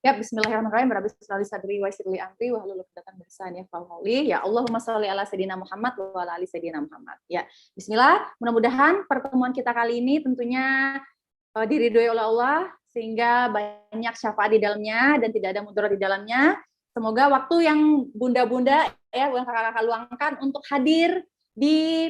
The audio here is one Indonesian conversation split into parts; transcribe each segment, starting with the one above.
Ya, bismillahirrahmanirrahim. Rabbi sholli sadri wa yassir li amri wahlul 'uqdatam min lisani yafqahu qawli. Ya Allahumma sholli ala sayidina Muhammad wa ala ali sayidina Muhammad. Ya, bismillah. Mudah-mudahan pertemuan kita kali ini tentunya diridhoi oleh Allah sehingga banyak syafaat di dalamnya dan tidak ada mudarat di dalamnya. Semoga waktu yang bunda-bunda ya, yang kakak-kakak luangkan untuk hadir di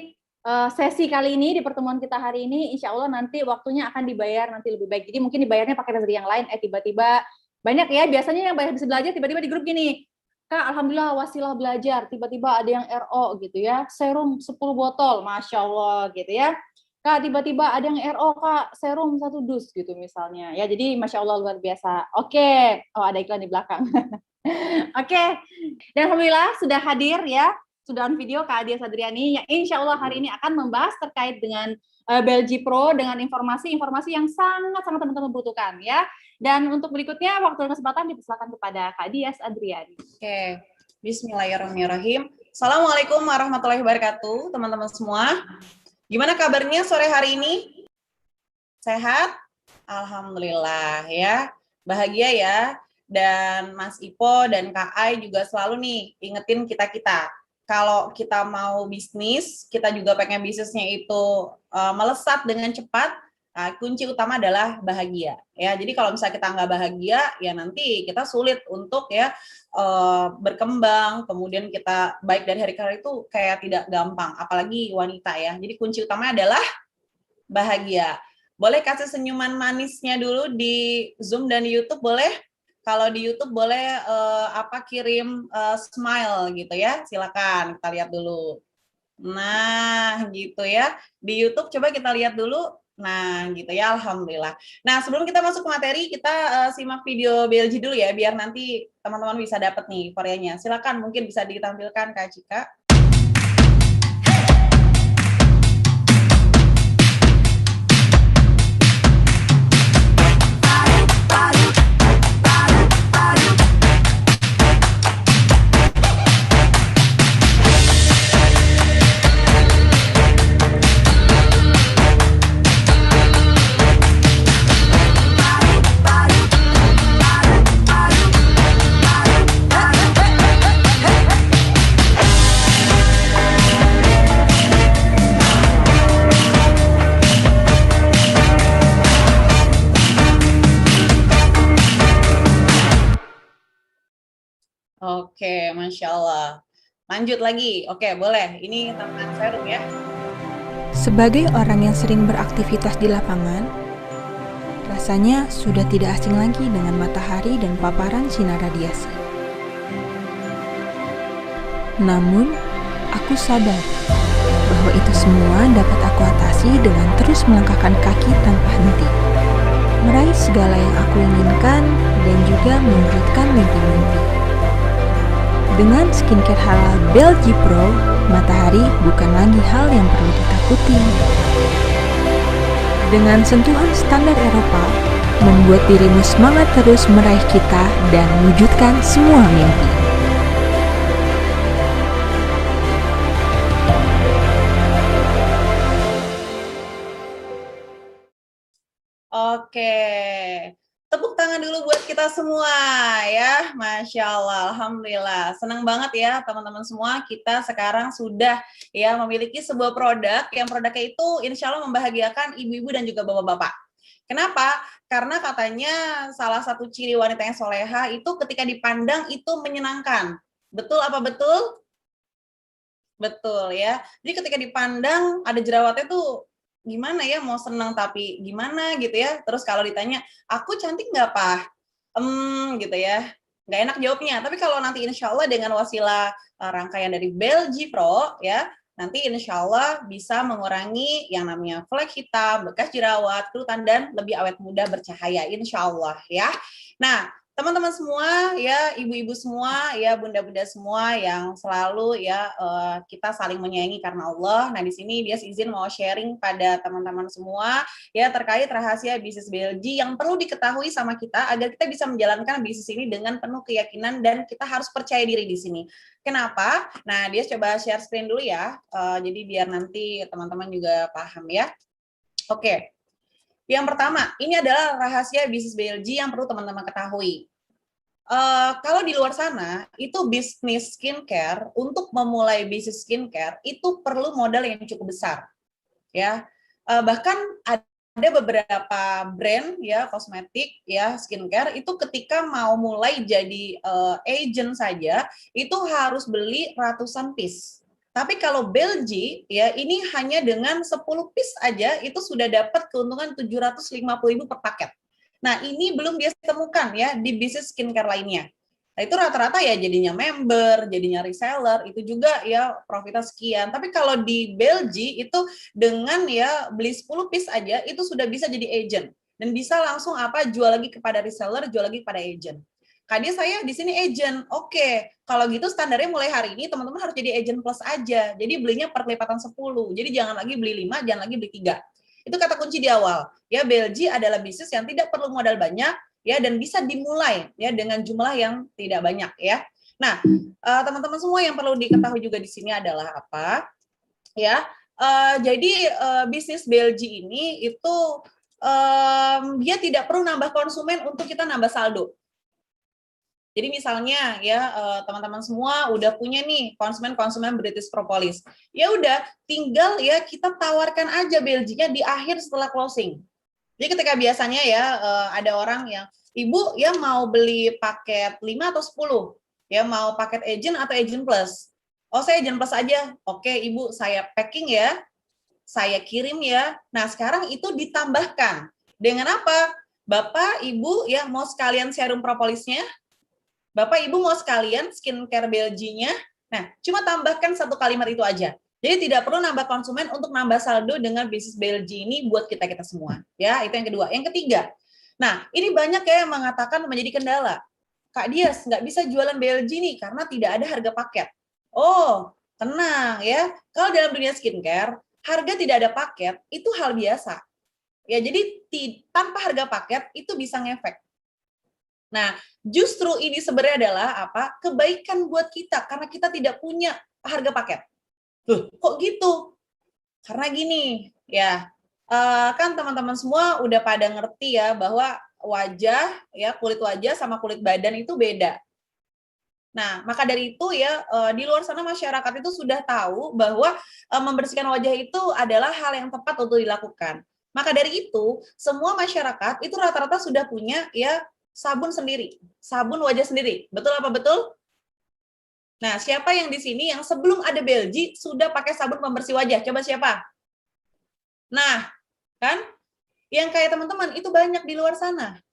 sesi kali ini, di pertemuan kita hari ini, insya Allah nanti waktunya akan dibayar nanti lebih baik. Jadi mungkin dibayarnya pakai rezeki yang lain, tiba-tiba banyak ya, biasanya yang bisa belajar tiba-tiba di grup gini, Kak, alhamdulillah wasilah belajar, tiba-tiba ada yang RO gitu ya, serum 10 botol, Masya Allah gitu ya. Kak, tiba-tiba ada yang RO, Kak, serum 1 dus gitu misalnya. Ya, jadi Masya Allah luar biasa. Oke, oh ada iklan di belakang. Oke, dan alhamdulillah sudah hadir ya, sudah on video Kak Adia Sadriani, yang insya Allah hari ini akan membahas terkait dengan Belgi Pro dengan informasi-informasi yang sangat-sangat teman-teman butuhkan ya. Dan untuk berikutnya, waktu dan kesempatan dipersilakan kepada Kak Dias Adriani. Oke, bismillahirrahmanirrahim. Assalamualaikum warahmatullahi wabarakatuh, teman-teman semua. Gimana kabarnya sore hari ini? Sehat? Alhamdulillah ya, bahagia ya. Dan Mas Ipo dan Kak Ai juga selalu nih ingetin kita-kita. Kalau kita mau bisnis, kita juga pengen bisnisnya itu melesat dengan cepat, nah, kunci utama adalah bahagia ya. Jadi kalau misalnya kita nggak bahagia ya nanti kita sulit untuk ya berkembang, kemudian kita baik dari hari ke hari itu kayak tidak gampang, apalagi wanita ya. Jadi kunci utama adalah bahagia. Boleh kasih senyuman manisnya dulu di Zoom dan di YouTube boleh? Kalau di YouTube boleh kirim smile gitu ya. Silakan kita lihat dulu. Nah, gitu ya. Di YouTube coba kita lihat dulu. Nah, gitu ya, alhamdulillah. Nah, sebelum kita masuk ke materi, kita simak video BLG dulu ya, biar nanti teman-teman bisa dapat nih Koreanya. Silakan, mungkin bisa ditampilkan Kak Cika. Oke, Masya Allah. Lanjut lagi. Oke, boleh. Ini tentang serum ya. Sebagai orang yang sering beraktivitas di lapangan, rasanya sudah tidak asing lagi dengan matahari dan paparan sinar radiasi. Namun, aku sadar bahwa itu semua dapat aku atasi dengan terus melangkahkan kaki tanpa henti, meraih segala yang aku inginkan dan juga mewujudkan mimpi-mimpi. Dengan skincare halal Belgi Pro, matahari bukan lagi hal yang perlu ditakuti. Dengan sentuhan standar Eropa, membuat dirimu semangat terus meraih cita dan mewujudkan semua mimpi. Oke. Tepuk tangan dulu buat kita semua ya, Masya Allah, Alhamdulillah. Senang banget ya teman-teman semua, kita sekarang sudah ya memiliki sebuah produk, yang produknya itu insya Allah membahagiakan ibu-ibu dan juga bapak-bapak. Kenapa? Karena katanya salah satu ciri wanita yang soleha itu ketika dipandang itu menyenangkan. Betul apa betul? Betul ya. Jadi ketika dipandang ada jerawatnya tuh gimana ya, mau senang tapi gimana gitu ya. Terus kalau ditanya, aku cantik nggak Pak? Gitu ya. Nggak enak jawabnya. Tapi kalau nanti insya Allah dengan wasilah rangkaian dari Belgi Pro ya, nanti insya Allah bisa mengurangi yang namanya flek hitam, bekas jerawat, kerutan, dan lebih awet muda bercahaya insya Allah ya. Nah, teman-teman semua ya, ibu-ibu semua ya, bunda-bunda semua yang selalu ya kita saling menyayangi karena Allah. Nah, di sini dia izin mau sharing pada teman-teman semua ya terkait rahasia bisnis Belgi yang perlu diketahui sama kita agar kita bisa menjalankan bisnis ini dengan penuh keyakinan dan kita harus percaya diri di sini. Kenapa? Nah, dia coba share screen dulu ya. Jadi biar nanti teman-teman juga paham ya. Oke. Yang pertama, ini adalah rahasia bisnis BLG yang perlu teman-teman ketahui. kalau di luar sana itu bisnis skincare, untuk memulai bisnis skincare itu perlu modal yang cukup besar, ya. Bahkan ada beberapa brand ya kosmetik ya skincare itu ketika mau mulai jadi agent saja itu harus beli ratusan piece. Tapi kalau Belgi ya ini hanya dengan 10 piece aja itu sudah dapat keuntungan 750.000 per paket. Nah, ini belum dia temukan ya di bisnis skincare lainnya. Nah, itu rata-rata ya jadinya member, jadinya reseller, itu juga ya profitnya sekian. Tapi kalau di Belgi itu dengan ya beli 10 piece aja itu sudah bisa jadi agent dan bisa langsung apa jual lagi kepada reseller, jual lagi kepada agent. Kayaknya saya di sini agent. Oke, kalau gitu standarnya mulai hari ini teman-teman harus jadi agent plus aja. Jadi belinya perlipatan 10. Jadi jangan lagi beli 5, jangan lagi beli 3. Itu kata kunci di awal. Ya, Belgi adalah bisnis yang tidak perlu modal banyak ya dan bisa dimulai ya dengan jumlah yang tidak banyak ya. Nah, teman-teman semua yang perlu diketahui juga di sini adalah apa? Ya, jadi bisnis Belgi ini itu dia tidak perlu nambah konsumen untuk kita nambah saldo. Jadi misalnya ya teman-teman semua udah punya nih konsumen British Propolis. Ya udah tinggal ya kita tawarkan aja Belginya di akhir setelah closing. Jadi ketika biasanya ya ada orang yang ibu ya mau beli paket 5 atau 10, ya mau paket agent atau agent plus. Oh saya agent plus aja. Oke ibu saya packing ya, saya kirim ya. Nah sekarang itu ditambahkan dengan apa? Bapak ibu ya mau sekalian serum propolisnya, Bapak Ibu mau sekalian skincare Belginya, nah cuma tambahkan satu kalimat itu aja. Jadi tidak perlu nambah konsumen untuk nambah saldo dengan bisnis Belgi ini buat kita-kita semua. Ya, itu yang kedua. Yang ketiga, nah ini banyak ya yang mengatakan menjadi kendala. Kak Dias, nggak bisa jualan Belgi nih karena tidak ada harga paket. Oh, tenang ya. Kalau dalam dunia skincare, harga tidak ada paket itu hal biasa. Ya, jadi tanpa harga paket itu bisa ngefek. Nah, justru ini sebenarnya adalah apa? Kebaikan buat kita karena kita tidak punya harga paket. Loh, kok gitu? Karena gini, ya kan teman-teman semua udah pada ngerti ya bahwa wajah, ya kulit wajah sama kulit badan itu beda. Nah, maka dari itu ya di luar sana masyarakat itu sudah tahu bahwa membersihkan wajah itu adalah hal yang tepat untuk dilakukan. Maka dari itu, semua masyarakat itu rata-rata sudah punya ya sabun sendiri, sabun wajah sendiri. Betul apa betul? Nah, siapa yang di sini yang sebelum ada Belgi sudah pakai sabun pembersih wajah? Coba siapa? Nah, kan? Yang kayak teman-teman itu banyak di luar sana.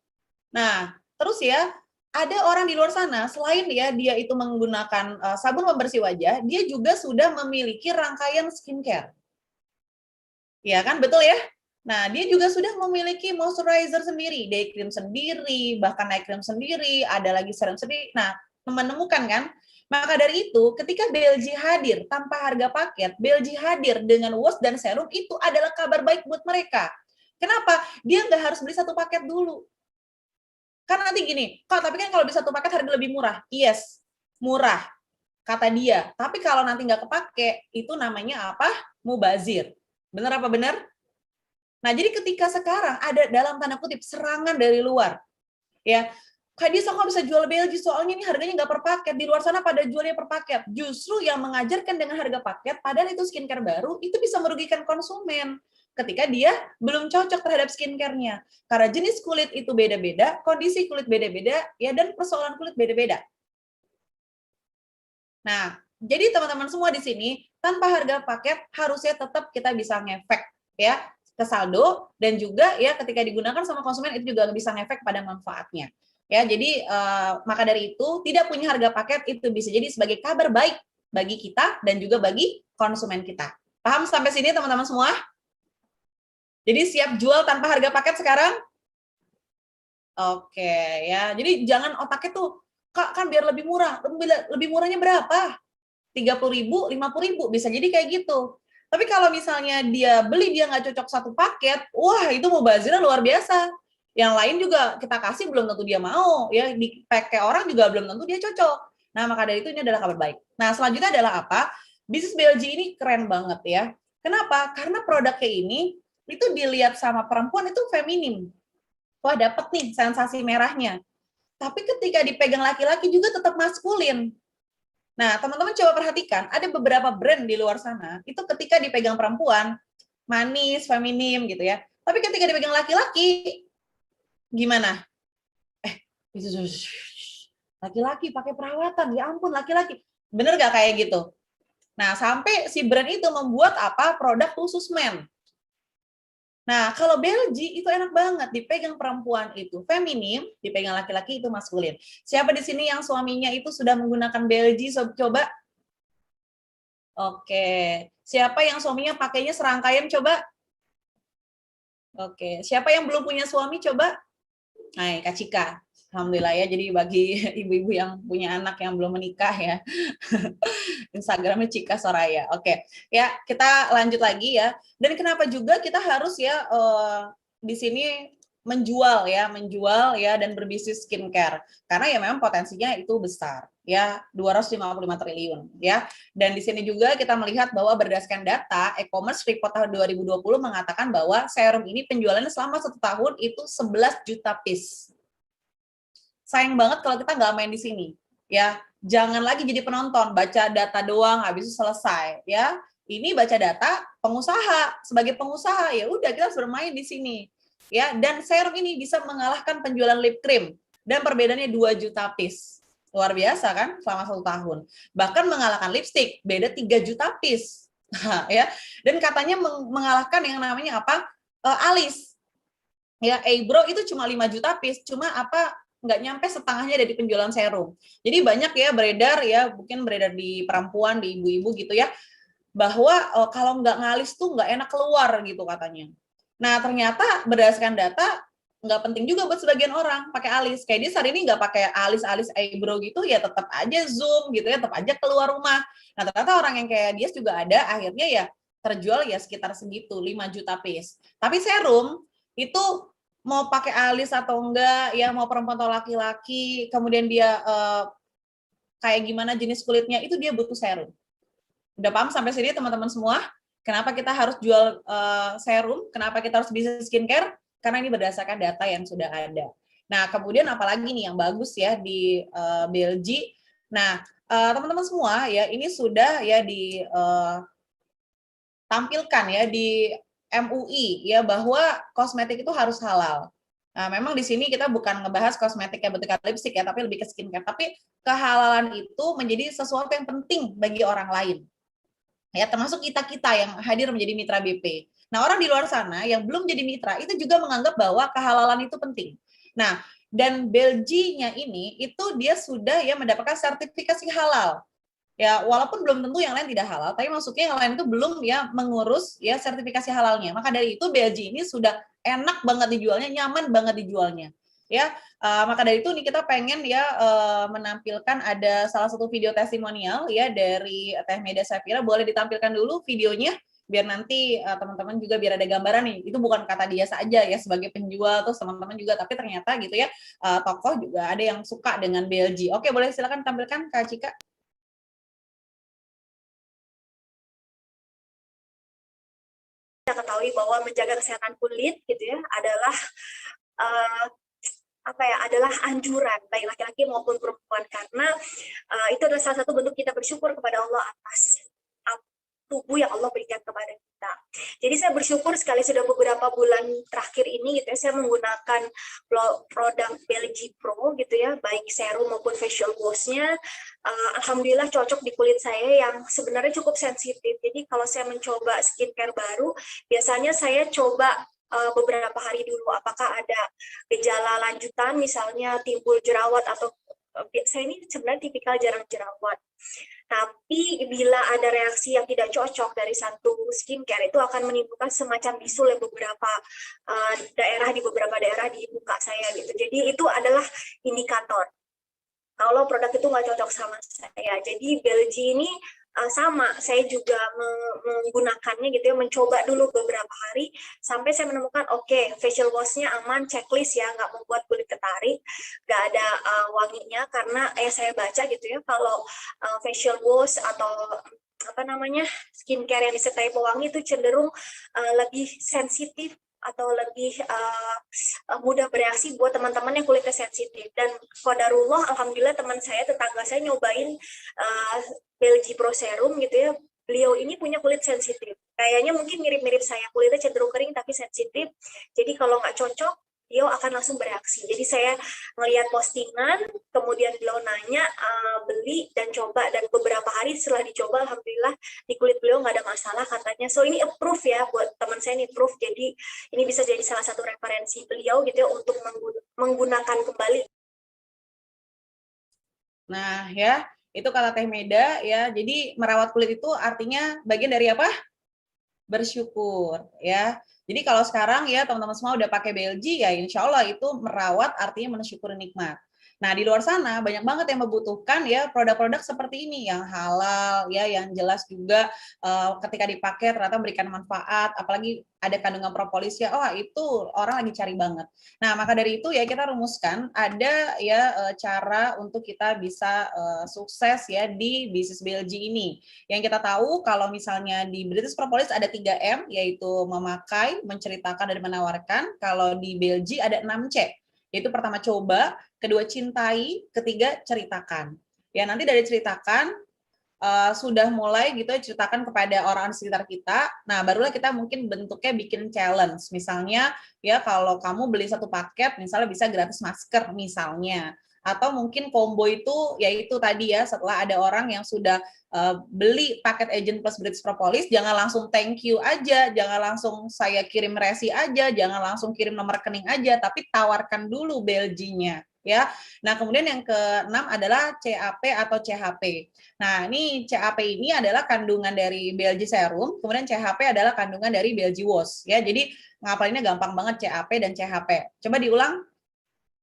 Nah, terus ya, ada orang di luar sana selain ya dia itu menggunakan sabun pembersih wajah, dia juga sudah memiliki rangkaian skincare. Ya kan? Betul ya? Nah, dia juga sudah memiliki moisturizer sendiri, day cream sendiri, bahkan night cream sendiri, ada lagi serum sendiri. Nah, menemukan kan? Maka dari itu, ketika Belgi hadir tanpa harga paket, Belgi hadir dengan wash dan serum, itu adalah kabar baik buat mereka. Kenapa? Dia nggak harus beli satu paket dulu. Karena nanti gini, kok tapi kan kalau beli satu paket harga lebih murah. Yes, murah, kata dia. Tapi kalau nanti nggak kepake, itu namanya apa? Mubazir. Benar apa benar? Nah, jadi ketika sekarang ada dalam tanda kutip serangan dari luar, ya, Kak Dis aku bisa jual Belgi soalnya ini harganya nggak per paket, di luar sana pada jualnya per paket. Justru yang mengajarkan dengan harga paket, padahal itu skincare baru, itu bisa merugikan konsumen ketika dia belum cocok terhadap skincare-nya. Karena jenis kulit itu beda-beda, kondisi kulit beda-beda, ya dan persoalan kulit beda-beda. Nah, jadi teman-teman semua di sini, tanpa harga paket harusnya tetap kita bisa ngefek, ya, ke saldo dan juga ya ketika digunakan sama konsumen itu juga bisa ngefek pada manfaatnya. Ya, jadi maka dari itu tidak punya harga paket itu bisa jadi sebagai kabar baik bagi kita dan juga bagi konsumen kita. Paham sampai sini teman-teman semua? Jadi siap jual tanpa harga paket sekarang? Oke, ya. Jadi jangan otaknya tuh, Kak kan biar lebih murah. Lebih murahnya berapa? 30.000, 50.000 bisa jadi kayak gitu. Tapi kalau misalnya dia beli dia nggak cocok satu paket, wah itu mubazirnya luar biasa. Yang lain juga kita kasih belum tentu dia mau, ya dipakai orang juga belum tentu dia cocok. Nah maka dari itu ini adalah kabar baik. Nah selanjutnya adalah apa? Bisnis Belgi ini keren banget ya. Kenapa? Karena produknya ini itu dilihat sama perempuan itu feminim. Wah dapat nih sensasi merahnya. tapi ketika dipegang laki-laki juga tetap maskulin. Nah, teman-teman coba perhatikan, ada beberapa brand di luar sana, itu ketika dipegang perempuan, manis, feminim gitu ya. Tapi ketika dipegang laki-laki, gimana? Itu laki-laki pakai perawatan, ya ampun laki-laki. Bener gak kayak gitu? Nah, sampai si brand itu membuat apa? Produk khusus men. Nah, kalau Belgi itu enak banget, dipegang perempuan itu feminim, dipegang laki-laki itu maskulin. Siapa di sini yang suaminya itu sudah menggunakan Belgi? Coba. Oke. Siapa yang suaminya pakainya serangkaian? Coba. Oke. Siapa yang belum punya suami? Coba. Nah, Kak Cika. Alhamdulillah ya, jadi bagi ibu-ibu yang punya anak yang belum menikah ya, Instagramnya Cika Soraya. Oke, ya kita lanjut lagi ya. Dan kenapa juga kita harus ya di sini menjual ya dan berbisnis skincare, karena ya memang potensinya itu besar ya, 255 triliun ya. Dan di sini juga kita melihat bahwa berdasarkan data e-commerce report tahun 2020 mengatakan bahwa serum ini penjualannya selama 1 tahun itu 11 juta piece. Sayang banget kalau kita nggak main di sini, ya. Jangan lagi jadi penonton, baca data doang, habis itu selesai, ya. Ini baca data pengusaha, sebagai pengusaha ya udah kita harus bermain di sini, ya. Dan serum ini bisa mengalahkan penjualan lip cream dan perbedaannya 2 juta piece, luar biasa kan selama 1 tahun. Bahkan mengalahkan lipstick, beda 3 juta piece, ya. Dan katanya mengalahkan yang namanya apa? Alis, ya. Eyebrow itu cuma 5 juta piece, cuma apa? Nggak nyampe setengahnya dari penjualan serum. Jadi banyak ya beredar ya, mungkin beredar di perempuan, di ibu-ibu gitu ya, bahwa kalau nggak ngalis tuh nggak enak keluar gitu katanya. Nah ternyata berdasarkan data nggak penting juga buat sebagian orang pakai alis. Kayak dia hari ini nggak pakai alis-alis eyebrow gitu ya tetap aja zoom gitu ya, tetap aja keluar rumah. Nah ternyata orang yang kayak dia juga ada, akhirnya ya terjual ya sekitar segitu, 5 juta piece. Tapi serum itu mau pakai alis atau enggak, ya mau perempuan atau laki-laki, kemudian dia kayak gimana jenis kulitnya, itu dia butuh serum. Udah paham sampai sini teman-teman semua? Kenapa kita harus jual serum? Kenapa kita harus bisnis skincare? Karena ini berdasarkan data yang sudah ada. Nah, kemudian apalagi nih yang bagus ya di Belgi. Nah, teman-teman semua ya, ini sudah ya ditampilkan ya di MUI ya bahwa kosmetik itu harus halal. Nah, memang di sini kita bukan ngebahas kosmetik yang bentuknya lipstick ya, tapi lebih ke skincare. Tapi kehalalan itu menjadi sesuatu yang penting bagi orang lain. Ya, termasuk kita-kita yang hadir menjadi mitra BP. Nah, orang di luar sana yang belum jadi mitra itu juga menganggap bahwa kehalalan itu penting. Nah, dan Belginya ini itu dia sudah ya mendapatkan sertifikasi halal. Ya, walaupun belum tentu yang lain tidak halal, tapi maksudnya yang lain itu belum ya mengurus ya sertifikasi halalnya. Maka dari itu BLG ini sudah enak banget dijualnya, nyaman banget dijualnya. Ya, maka dari itu nih kita pengen ya menampilkan ada salah satu video testimonial ya dari Teh Meda Safira. Boleh ditampilkan dulu videonya biar nanti teman-teman juga biar ada gambaran nih. Itu bukan kata dia saja ya sebagai penjual terus teman-teman juga, tapi ternyata gitu ya tokoh juga ada yang suka dengan BLG. Oke, boleh silakan tampilkan Kak Cika. Kita ketahui bahwa menjaga kesehatan kulit gitu ya adalah adalah anjuran baik laki-laki maupun perempuan, karena itu adalah salah satu bentuk kita bersyukur kepada Allah atas tubuh yang Allah berikan kepada kita. Jadi saya bersyukur sekali sudah beberapa bulan terakhir ini gitu ya, saya menggunakan produk Belgi Pro gitu ya, baik serum maupun facial wash-nya. Alhamdulillah cocok di kulit saya yang sebenarnya cukup sensitif. Jadi kalau saya mencoba skincare baru, biasanya saya coba beberapa hari dulu apakah ada gejala lanjutan, misalnya timbul jerawat atau saya ini sebenarnya tipikal jarang jerawat. Tapi bila ada reaksi yang tidak cocok dari satu skincare, itu akan menimbulkan semacam bisul di beberapa daerah di muka saya gitu. Jadi itu adalah indikator kalau produk itu nggak cocok sama saya. Jadi Belgi ini sama, saya juga menggunakannya gitu ya, mencoba dulu beberapa hari sampai saya menemukan oke, facial wash-nya aman, checklist ya, nggak membuat kulit ketarik, nggak ada wanginya, karena saya baca gitu ya kalau facial wash atau skincare yang disertai pewangi itu cenderung lebih sensitif atau lebih mudah bereaksi buat teman-teman yang kulitnya sensitif. Dan qadarullah, alhamdulillah teman saya, tetangga saya nyobain Belgi Pro Serum gitu ya. Beliau ini punya kulit sensitif. Kayaknya mungkin mirip-mirip saya, kulitnya cenderung kering tapi sensitif. Jadi kalau nggak cocok, beliau akan langsung bereaksi. Jadi saya melihat postingan, kemudian beliau nanya, beli dan coba, dan beberapa hari setelah dicoba, alhamdulillah di kulit beliau nggak ada masalah katanya. So ini approve ya buat teman saya, ini proof. Jadi ini bisa jadi salah satu referensi beliau gitu ya untuk menggunakan kembali. Nah ya, itu kata Teh Meda ya. Jadi merawat kulit itu artinya bagian dari apa? Bersyukur ya. Jadi kalau sekarang ya teman-teman semua udah pakai Belgi ya, insya Allah itu merawat artinya mensyukuri nikmat. Nah di luar sana banyak banget yang membutuhkan ya produk-produk seperti ini yang halal ya, yang jelas juga ketika dipakai ternyata memberikan manfaat, apalagi ada kandungan propolis ya, oh itu orang lagi cari banget. Nah maka dari itu ya kita rumuskan ada ya cara untuk kita bisa sukses ya di bisnis Belgi ini. Yang kita tahu kalau misalnya di British Propolis ada 3M, yaitu memakai, menceritakan, dan menawarkan. Kalau di Belgi ada 6C, yaitu pertama coba, kedua cintai, ketiga ceritakan. Ya nanti dari ceritakan sudah mulai gitu ya, ceritakan kepada orang sekitar kita. Nah barulah kita mungkin bentuknya bikin challenge. Misalnya ya kalau kamu beli satu paket, misalnya bisa gratis masker misalnya. Atau mungkin combo itu yaitu tadi ya, setelah ada orang yang sudah beli paket Agent Plus British Propolis, jangan langsung thank you aja, jangan langsung saya kirim resi aja, jangan langsung kirim nomor rekening aja, tapi tawarkan dulu Belginya ya. Nah kemudian yang keenam adalah CAP atau CHP. Nah ini CAP ini adalah kandungan dari Belgi Serum, kemudian CHP adalah kandungan dari Belgi Wash ya. Jadi ngapalinnya gampang banget CAP dan CHP. Coba diulang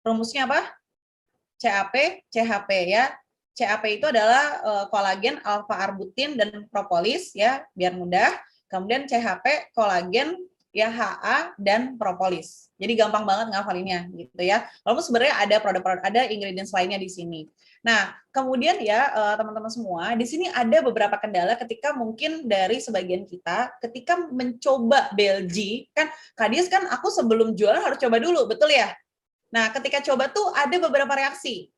rumusnya apa? CAP, CHP ya. CAP itu adalah kolagen, alfa-arbutin, dan propolis ya, biar mudah. Kemudian CHP, kolagen, ya HA, dan propolis. Jadi gampang banget ngafalinnya gitu ya. Walaupun sebenarnya ada produk-produk, ada ingredients lainnya di sini. Nah, kemudian ya teman-teman semua, di sini ada beberapa kendala ketika mungkin dari sebagian kita, ketika mencoba Belgi, kan Kak Dias kan aku sebelum jualan harus coba dulu, betul ya? Nah, ketika coba tuh ada beberapa reaksi.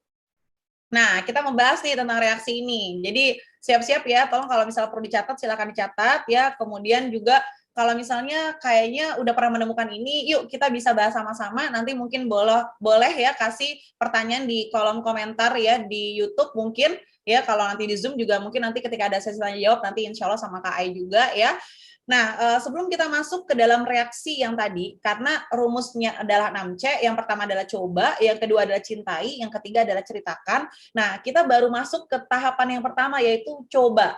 Nah, kita membahas nih tentang reaksi ini. Jadi, siap-siap ya, tolong kalau misalnya perlu dicatat, silakan dicatat ya. Kemudian juga kalau misalnya kayaknya udah pernah menemukan ini, yuk kita bisa bahas sama-sama. Nanti mungkin boleh ya kasih pertanyaan di kolom komentar ya di YouTube mungkin. Ya, kalau nanti di Zoom juga mungkin nanti ketika ada sesi tanya jawab, nanti insya Allah sama Kak Ai juga ya. Nah, sebelum kita masuk ke dalam reaksi yang tadi, karena rumusnya adalah 6C, yang pertama adalah coba, yang kedua adalah cintai, yang ketiga adalah ceritakan. Nah, kita baru masuk ke tahapan yang pertama, yaitu coba.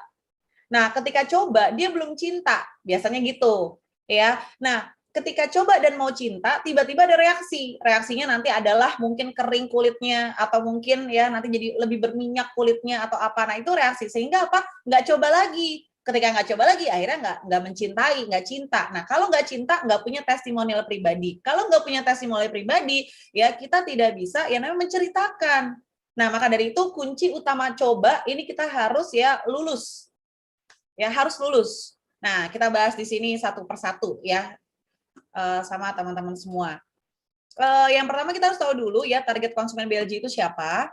Nah, ketika coba, dia belum cinta, biasanya gitu. Ya. Nah, ketika coba dan mau cinta, tiba-tiba ada reaksi. Reaksinya nanti adalah mungkin kering kulitnya, atau mungkin ya nanti jadi lebih berminyak kulitnya, atau apa. Nah, itu reaksi. Sehingga apa? Nggak coba lagi. Ketika nggak coba lagi, akhirnya nggak mencintai, nggak cinta. Nah, kalau nggak cinta, nggak punya testimonial pribadi. Kalau nggak punya testimonial pribadi, ya kita tidak bisa yang namanya menceritakan. Nah, maka dari itu kunci utama coba, ini kita harus ya lulus. Ya, harus lulus. Nah, kita bahas di sini satu persatu ya, sama teman-teman semua. Yang pertama kita harus tahu dulu ya, target konsumen Belgi itu siapa.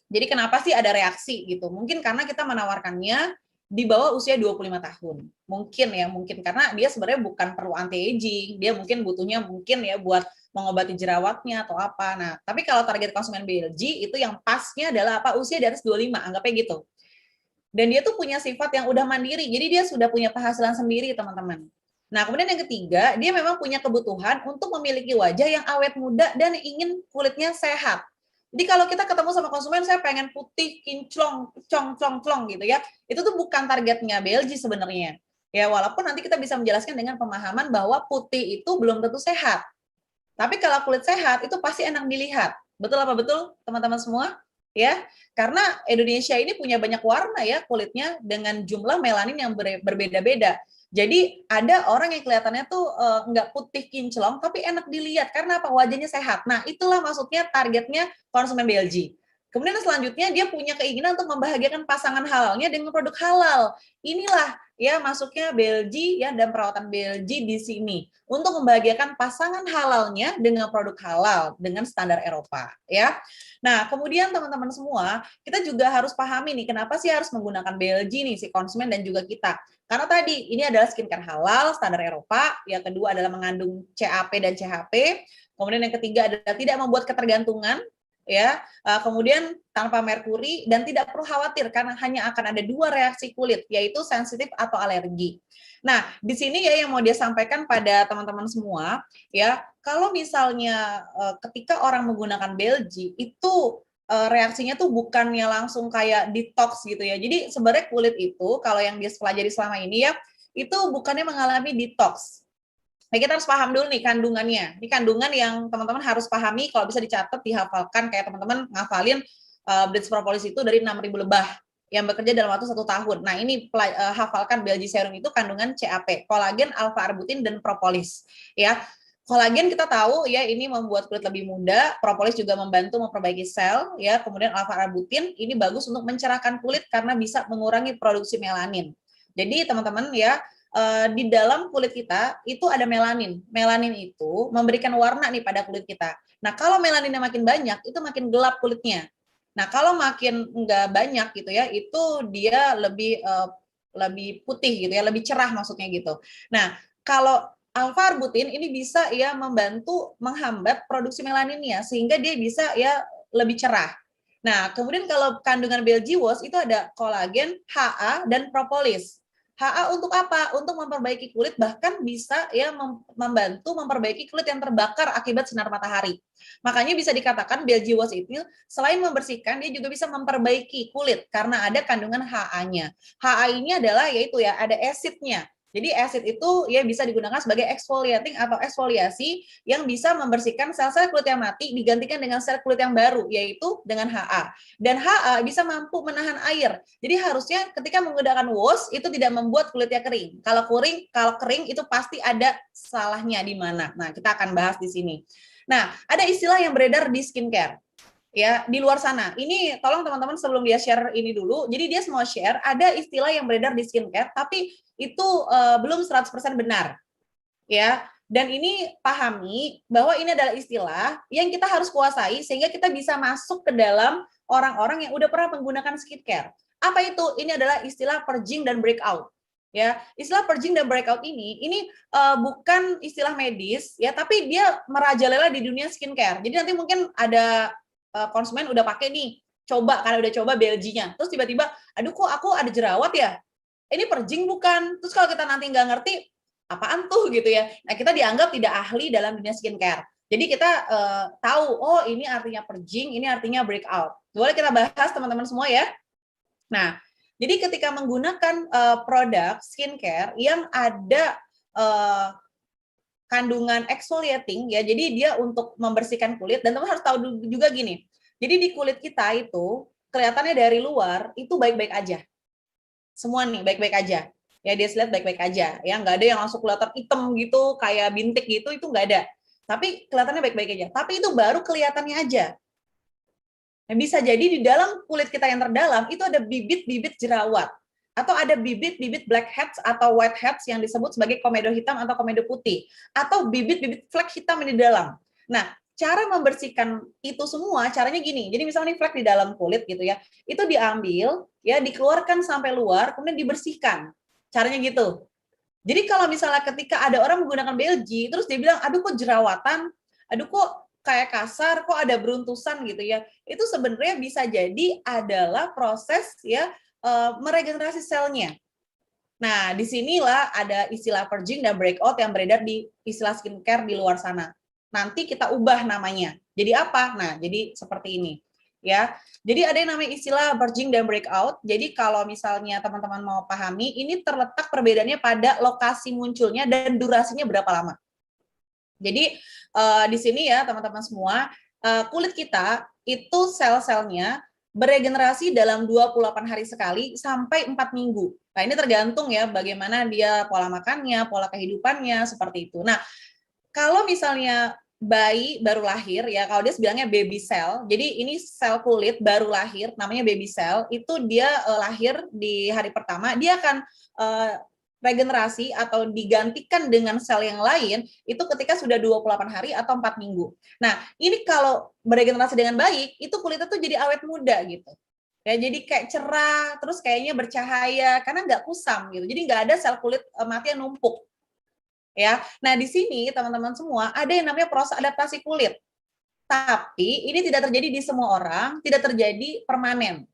Jadi kenapa sih ada reaksi gitu? Mungkin karena kita menawarkannya di bawah usia 25 tahun. Mungkin karena dia sebenarnya bukan perlu anti aging, dia mungkin butuhnya mungkin ya buat mengobati jerawatnya atau apa. Nah, tapi kalau target konsumen Belgi itu yang pasnya adalah apa? Usia di atas 25, anggapnya gitu. Dan dia tuh punya sifat yang udah mandiri, jadi dia sudah punya penghasilan sendiri, teman-teman. Nah, kemudian yang ketiga, dia memang punya kebutuhan untuk memiliki wajah yang awet muda dan ingin kulitnya sehat. Jadi kalau kita ketemu sama konsumen, saya pengen putih, kinclong, cong gitu ya, itu tuh bukan targetnya Belgi sebenarnya. Ya, walaupun nanti kita bisa menjelaskan dengan pemahaman bahwa putih itu belum tentu sehat. Tapi kalau kulit sehat, itu pasti enak dilihat. Betul apa betul, teman-teman semua? Ya, karena Indonesia ini punya banyak warna ya kulitnya dengan jumlah melanin yang berbeda-beda. Jadi ada orang yang kelihatannya tuh nggak putih kinclong, tapi enak dilihat karena apa? Wajahnya sehat. Nah, itulah maksudnya targetnya konsumen Belgi. Kemudian selanjutnya dia punya keinginan untuk membahagiakan pasangan halalnya dengan produk halal. Inilah ya masuknya BLG ya dan perawatan BLG di sini untuk membahagiakan pasangan halalnya dengan produk halal dengan standar Eropa ya. Nah, kemudian teman-teman semua, kita juga harus pahami nih kenapa sih harus menggunakan BLG nih si konsumen dan juga kita. Karena tadi ini adalah skincare halal standar Eropa, yang kedua adalah mengandung CAP dan CHP, kemudian yang ketiga adalah tidak membuat ketergantungan ya, kemudian tanpa merkuri dan tidak perlu khawatir karena hanya akan ada 2 reaksi kulit, yaitu sensitif atau alergi. Nah, di sini ya yang mau dia sampaikan pada teman-teman semua ya, kalau misalnya ketika orang menggunakan BLG itu reaksinya tuh bukannya langsung kayak detox gitu ya. Jadi sebenarnya kulit itu kalau yang dia pelajari selama ini ya, itu bukannya mengalami detox. Nah, kita harus paham dulu nih kandungannya. Ini kandungan yang teman-teman harus pahami, kalau bisa dicatat, dihafalkan, kayak teman-teman ngafalin bleach propolis itu dari 6.000 lebah yang bekerja dalam waktu 1 tahun. Nah, ini hafalkan BLG serum itu kandungan CAP, kolagen, alfa-arbutin, dan propolis. Ya, kolagen kita tahu ya ini membuat kulit lebih muda, propolis juga membantu memperbaiki sel, ya. Kemudian alfa-arbutin ini bagus untuk mencerahkan kulit karena bisa mengurangi produksi melanin. Jadi teman-teman ya, di dalam kulit kita itu ada melanin. Melanin itu memberikan warna nih pada kulit kita. Nah, kalau melaninnya makin banyak, itu makin gelap kulitnya. Nah, kalau makin enggak banyak gitu ya, itu dia lebih putih gitu ya, lebih cerah maksudnya gitu. Nah, kalau alfa-arbutin ini bisa ya membantu menghambat produksi melaninnya sehingga dia bisa ya lebih cerah. Nah, kemudian kalau kandungan BLG Wash itu ada kolagen, HA, dan propolis. HA untuk apa? Untuk memperbaiki kulit, bahkan bisa ya membantu memperbaiki kulit yang terbakar akibat sinar matahari. Makanya bisa dikatakan BLG Wash itu selain membersihkan, dia juga bisa memperbaiki kulit karena ada kandungan HA-nya. HA ini adalah yaitu ya ada asidnya. Jadi asid itu ya bisa digunakan sebagai exfoliating atau eksfoliasi yang bisa membersihkan sel-sel kulit yang mati digantikan dengan sel kulit yang baru, yaitu dengan HA. Dan HA bisa mampu menahan air. Jadi harusnya ketika menggunakan wash itu tidak membuat kulitnya kering. Kalau kering itu pasti ada salahnya di mana. Nah, kita akan bahas di sini. Nah, ada istilah yang beredar di skincare. Ya, di luar sana. Ini tolong teman-teman sebelum dia share ini dulu. Jadi dia mau share ada istilah yang beredar di skincare tapi itu belum 100% benar. Ya. Dan ini pahami bahwa ini adalah istilah yang kita harus kuasai sehingga kita bisa masuk ke dalam orang-orang yang udah pernah menggunakan skincare. Apa itu? Ini adalah istilah purging dan breakout. Ya, istilah purging dan breakout ini bukan istilah medis ya, tapi dia merajalela di dunia skincare. Jadi nanti mungkin ada konsumen udah pakai nih, coba karena udah coba BLG-nya, terus tiba-tiba, aduh kok aku ada jerawat ya? Ini purging bukan? Terus kalau kita nanti nggak ngerti, apaan tuh gitu ya? Nah, kita dianggap tidak ahli dalam dunia skincare. Jadi kita tahu, oh ini artinya purging, ini artinya breakout. Boleh kita bahas teman-teman semua ya? Nah, jadi ketika menggunakan produk skincare yang ada kandungan exfoliating ya, jadi dia untuk membersihkan kulit dan teman harus tahu juga gini. Jadi di kulit kita itu kelihatannya dari luar itu baik-baik aja. Semua nih baik-baik aja. Ya dia lihat baik-baik aja. Ya nggak ada yang langsung kelihatan hitam gitu kayak bintik gitu, itu nggak ada. Tapi kelihatannya baik-baik aja. Tapi itu baru kelihatannya aja. Nah, bisa jadi di dalam kulit kita yang terdalam itu ada bibit-bibit jerawat. Atau ada bibit-bibit blackheads atau whiteheads yang disebut sebagai komedo hitam atau komedo putih, atau bibit-bibit flek hitam di dalam. Nah, cara membersihkan itu semua caranya gini. Jadi misalnya flek di dalam kulit gitu ya, itu diambil, ya dikeluarkan sampai luar, kemudian dibersihkan. Caranya gitu. Jadi kalau misalnya ketika ada orang menggunakan BLG, terus dia bilang, aduh kok jerawatan, aduh kok kayak kasar, kok ada beruntusan gitu ya, itu sebenarnya bisa jadi adalah proses ya meregenerasi selnya. Nah, disinilah ada istilah purging dan breakout yang beredar di istilah skincare di luar sana. Nanti kita ubah namanya. Jadi apa? Nah, jadi seperti ini. Ya, jadi ada yang namanya istilah purging dan breakout. Jadi kalau misalnya teman-teman mau pahami, ini terletak perbedaannya pada lokasi munculnya dan durasinya berapa lama. Jadi di sini ya teman-teman semua, kulit kita itu sel-selnya beregenerasi dalam 28 hari sekali sampai 4 minggu. Nah, ini tergantung ya bagaimana dia pola makannya, pola kehidupannya, seperti itu. Nah, kalau misalnya bayi baru lahir ya, kalau dia bilangnya baby cell. Jadi ini sel kulit baru lahir, namanya baby cell. Itu dia lahir di hari pertama, dia akan regenerasi atau digantikan dengan sel yang lain itu ketika sudah 28 hari atau 4 minggu. Nah, ini kalau beregenerasi dengan baik, itu kulitnya tuh jadi awet muda gitu. Ya, jadi kayak cerah, terus kayaknya bercahaya karena nggak kusam gitu. Jadi nggak ada sel kulit mati yang numpuk. Ya. Nah, di sini teman-teman semua ada yang namanya proses adaptasi kulit. Tapi ini tidak terjadi di semua orang, tidak terjadi permanen.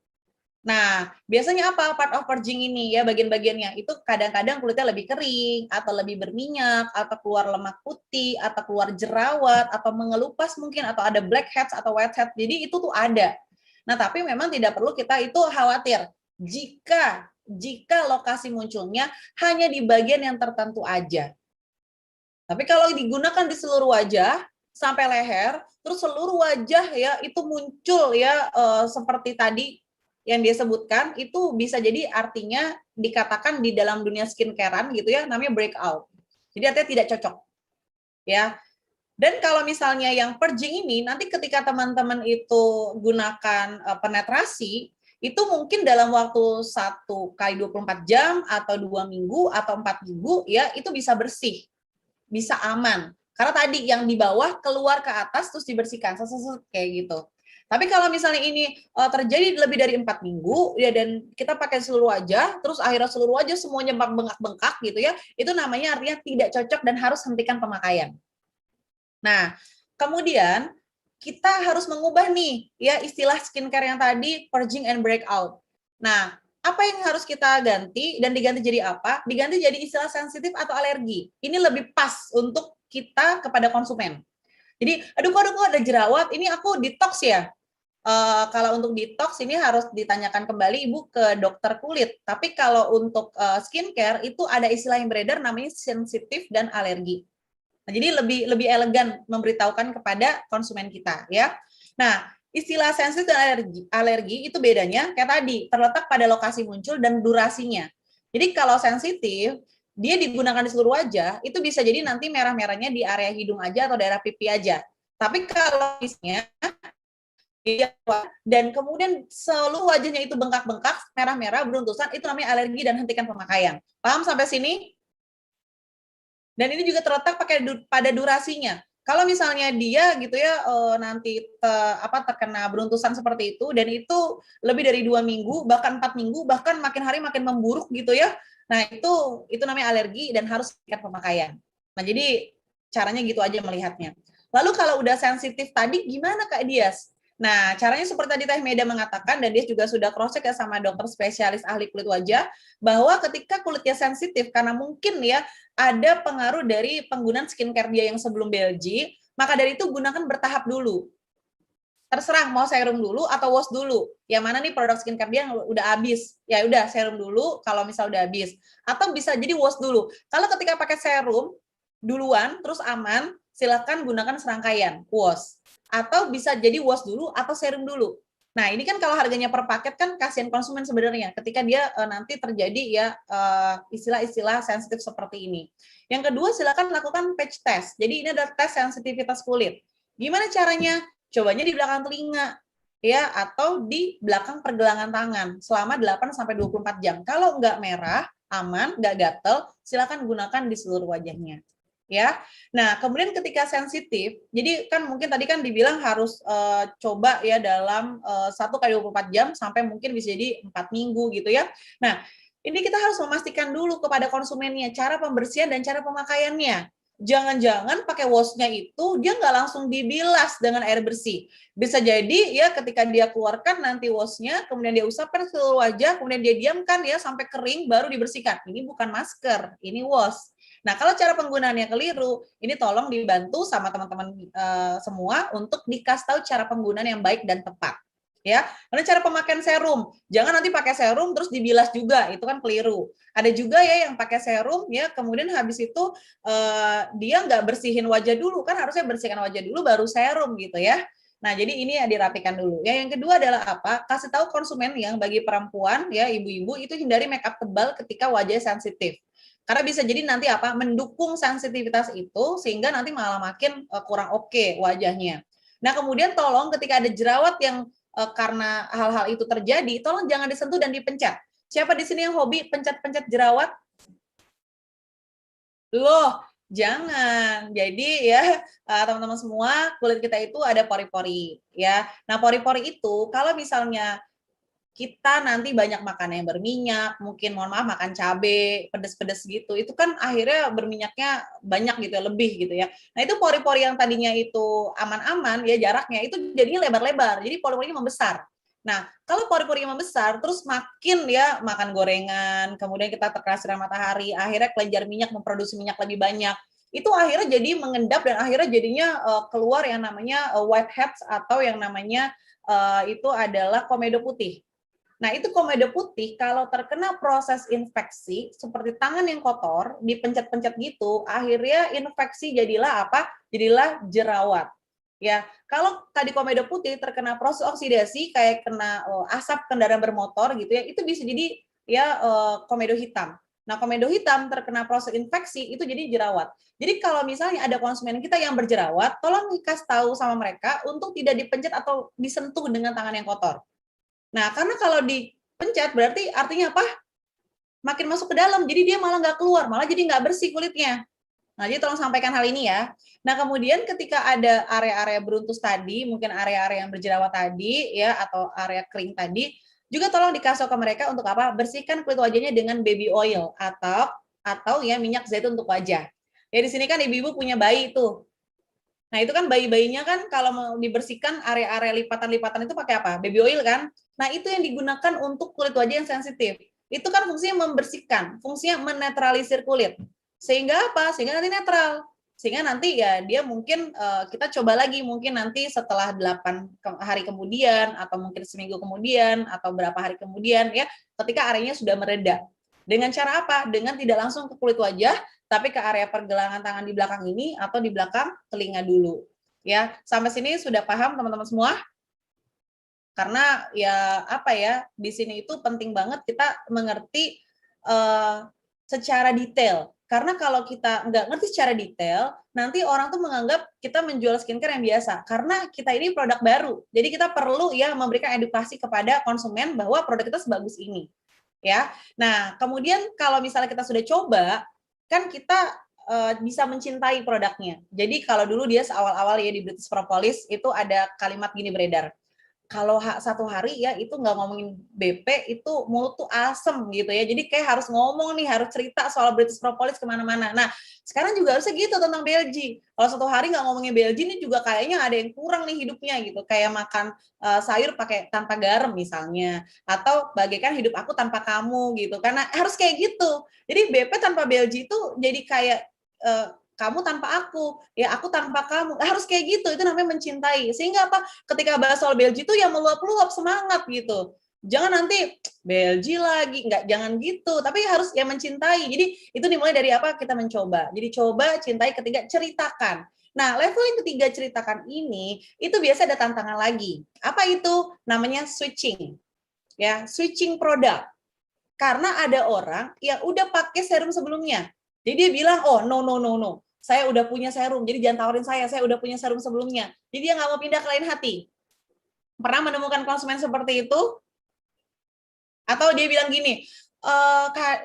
Nah, biasanya apa part of purging ini ya, bagian-bagiannya itu kadang-kadang kulitnya lebih kering atau lebih berminyak atau keluar lemak putih atau keluar jerawat atau mengelupas mungkin atau ada blackheads atau whiteheads. Jadi itu tuh ada. Nah, tapi memang tidak perlu kita itu khawatir jika lokasi munculnya hanya di bagian yang tertentu aja. Tapi kalau digunakan di seluruh wajah sampai leher, terus seluruh wajah ya itu muncul ya seperti tadi yang dia sebutkan, itu bisa jadi artinya dikatakan di dalam dunia skincarean gitu ya, namanya breakout. Jadi artinya tidak cocok. Ya. Dan kalau misalnya yang purging ini, nanti ketika teman-teman itu gunakan penetrasi, itu mungkin dalam waktu 1 kali 24 jam, atau 2 minggu, atau 4 minggu, ya itu bisa bersih, bisa aman. Karena tadi yang di bawah keluar ke atas, terus dibersihkan, kayak gitu. Tapi kalau misalnya ini terjadi lebih dari 4 minggu, ya dan kita pakai seluruh wajah, terus akhirnya seluruh wajah semuanya bengkak-bengkak gitu ya, itu namanya artinya tidak cocok dan harus hentikan pemakaian. Nah, kemudian kita harus mengubah nih ya istilah skincare yang tadi purging and breakout. Nah, apa yang harus kita ganti dan diganti jadi apa? Diganti jadi istilah sensitif atau alergi. Ini lebih pas untuk kita kepada konsumen. Jadi, aduh kok ada jerawat, ini aku detox ya. Kalau untuk detox ini harus ditanyakan kembali Ibu ke dokter kulit. Tapi kalau untuk skincare itu ada istilah yang beredar namanya sensitif dan alergi. Nah, jadi lebih elegan memberitahukan kepada konsumen kita ya. Nah, istilah sensitif dan alergi itu bedanya kayak tadi, terletak pada lokasi muncul dan durasinya. Jadi kalau sensitif dia digunakan di seluruh wajah, itu bisa jadi nanti merah-merahnya di area hidung aja atau daerah pipi aja. Tapi kalau misalnya dan kemudian seluruh wajahnya itu bengkak-bengkak, merah-merah, beruntusan, itu namanya alergi dan hentikan pemakaian. Paham sampai sini? Dan ini juga terletak pada durasinya. Kalau misalnya dia gitu ya nanti terkena beruntusan seperti itu dan itu lebih dari 2 minggu bahkan 4 minggu bahkan makin hari makin memburuk gitu ya. Nah, itu namanya alergi dan harus hentikan pemakaian. Nah, jadi caranya gitu aja melihatnya. Lalu kalau udah sensitif tadi gimana Kak Dias? Nah, caranya seperti tadi Teh Meda mengatakan dan dia juga sudah cross check ya sama dokter spesialis ahli kulit wajah bahwa ketika kulitnya sensitif karena mungkin ya ada pengaruh dari penggunaan skincare dia yang sebelum Belgi, maka dari itu gunakan bertahap dulu. Terserah mau serum dulu atau wash dulu. Yang mana nih produk skincare dia yang udah habis. Ya udah serum dulu kalau misal udah habis. Atau bisa jadi wash dulu. Kalau ketika pakai serum duluan terus aman, silakan gunakan serangkaian wash. Atau bisa jadi wash dulu atau serum dulu. Nah, ini kan kalau harganya per paket kan kasihan konsumen sebenarnya ketika dia nanti terjadi ya istilah-istilah sensitif seperti ini. Yang kedua, silakan lakukan patch test. Jadi ini adalah tes sensitivitas kulit. Gimana caranya? Cobanya di belakang telinga ya atau di belakang pergelangan tangan selama 8 sampai 24 jam. Kalau nggak merah, aman, nggak gatel, silakan gunakan di seluruh wajahnya. Ya. Nah, kemudian ketika sensitif, jadi kan mungkin tadi kan dibilang harus coba ya dalam 1 kali 24 jam sampai mungkin bisa jadi 4 minggu gitu ya. Nah, ini kita harus memastikan dulu kepada konsumennya cara pembersihan dan cara pemakaiannya. Jangan-jangan pakai wash-nya itu dia nggak langsung dibilas dengan air bersih. Bisa jadi ya ketika dia keluarkan nanti wash-nya, kemudian dia usapkan ke seluruh wajah, kemudian dia diamkan ya sampai kering baru dibersihkan. Ini bukan masker, ini wash. Nah, kalau cara penggunaannya keliru, ini tolong dibantu sama teman-teman semua untuk dikasih tahu cara penggunaan yang baik dan tepat. Ya, karena cara pemakaian serum, jangan nanti pakai serum terus dibilas juga, itu kan keliru. Ada juga ya yang pakai serum, ya kemudian habis itu dia nggak bersihin wajah dulu, kan harusnya bersihkan wajah dulu baru serum gitu ya. Nah, jadi ini ya dirapikan dulu. Ya, yang kedua adalah apa? Kasih tahu konsumen yang bagi perempuan ya ibu-ibu itu hindari makeup tebal ketika wajah sensitif. Karena bisa jadi nanti mendukung sensitivitas itu sehingga nanti malah makin kurang oke wajahnya. Nah, kemudian tolong ketika ada jerawat yang karena hal-hal itu terjadi, tolong jangan disentuh dan dipencet. Siapa di sini yang hobi pencet-pencet jerawat? Loh, jangan. Jadi ya teman-teman semua, kulit kita itu ada pori-pori ya. Nah, pori-pori itu kalau misalnya kita nanti banyak makan yang berminyak, mungkin mohon maaf makan cabai, pedes-pedes gitu, itu kan akhirnya berminyaknya banyak gitu ya, lebih gitu ya. Nah, itu pori-pori yang tadinya itu aman-aman ya jaraknya, itu jadinya lebar-lebar, jadi pori-porinya membesar. Nah, kalau pori-porinya membesar, terus makin ya makan gorengan, kemudian kita terkena sinar matahari, akhirnya kelenjar minyak memproduksi minyak lebih banyak, itu akhirnya jadi mengendap dan akhirnya jadinya keluar yang namanya whiteheads atau yang namanya itu adalah komedo putih. Nah, itu komedo putih kalau terkena proses infeksi seperti tangan yang kotor, dipencet-pencet gitu, akhirnya infeksi jadilah apa? Jadilah jerawat. Ya, kalau tadi komedo putih terkena proses oksidasi kayak kena asap kendaraan bermotor gitu ya, itu bisa jadi ya komedo hitam. Nah, komedo hitam terkena proses infeksi itu jadi jerawat. Jadi kalau misalnya ada konsumen kita yang berjerawat, tolong kasih tahu sama mereka untuk tidak dipencet atau disentuh dengan tangan yang kotor. Nah, karena kalau dipencet berarti artinya apa? Makin masuk ke dalam, jadi dia malah nggak keluar, malah jadi nggak bersih kulitnya. Nah, jadi tolong sampaikan hal ini ya. Nah, kemudian ketika ada area-area beruntus tadi, mungkin area-area yang berjerawat tadi, ya, atau area kering tadi, juga tolong dikasih ke mereka untuk apa? Bersihkan kulit wajahnya dengan baby oil atau ya minyak zaitun untuk wajah. Ya, di sini kan ibu-ibu punya bayi tuh. Nah, itu kan bayi-bayinya kan kalau mau dibersihkan area-area lipatan-lipatan itu pakai apa? Baby oil kan? Nah, itu yang digunakan untuk kulit wajah yang sensitif. Itu kan fungsinya membersihkan, fungsinya menetralisir kulit. Sehingga apa? Sehingga nanti netral. Sehingga nanti ya dia mungkin kita coba lagi mungkin nanti setelah 8 hari kemudian atau mungkin seminggu kemudian atau berapa hari kemudian ya ketika areanya sudah mereda. Dengan cara apa? Dengan tidak langsung ke kulit wajah, tapi ke area pergelangan tangan di belakang ini atau di belakang telinga dulu. Ya, sampai sini sudah paham teman-teman semua? Karena ya apa ya, di sini itu penting banget kita mengerti secara detail. Karena kalau kita nggak ngerti secara detail, nanti orang tuh menganggap kita menjual skincare yang biasa. Karena kita ini produk baru. Jadi kita perlu ya memberikan edukasi kepada konsumen bahwa produk kita sebagus ini. Ya. Nah, kemudian kalau misalnya kita sudah coba, kan kita bisa mencintai produknya. Jadi kalau dulu dia awal-awal ya di British Propolis itu ada kalimat gini beredar. Kalau satu hari ya itu nggak ngomongin BP itu mulut tuh asem gitu ya. Jadi kayak harus ngomong nih, harus cerita soal British Propolis kemana-mana. Nah, sekarang juga harusnya gitu tentang BLG. Kalau satu hari nggak ngomongin BLG ini juga kayaknya ada yang kurang nih hidupnya gitu. Kayak makan sayur pakai tanpa garam misalnya. Atau bagaikan hidup aku tanpa kamu gitu. Karena harus kayak gitu. Jadi BP tanpa BLG itu jadi kayak kamu tanpa aku, ya aku tanpa kamu. Harus kayak gitu, itu namanya mencintai. Sehingga apa? Ketika bahas soal BLG itu ya meluap-luap semangat gitu. Jangan nanti BLG lagi, enggak, jangan gitu. Tapi harus ya mencintai. Jadi itu dimulai dari apa? Kita mencoba. Jadi coba, cintai, ketiga ceritakan. Nah, level yang ketiga ceritakan ini, itu biasa ada tantangan lagi. Apa itu? Namanya switching. Ya, switching produk. Karena ada orang yang udah pakai serum sebelumnya. Jadi dia bilang, oh no, saya udah punya serum, jadi jangan tawarin saya udah punya serum sebelumnya. Jadi dia nggak mau pindah ke lain hati. Pernah menemukan konsumen seperti itu? Atau dia bilang gini,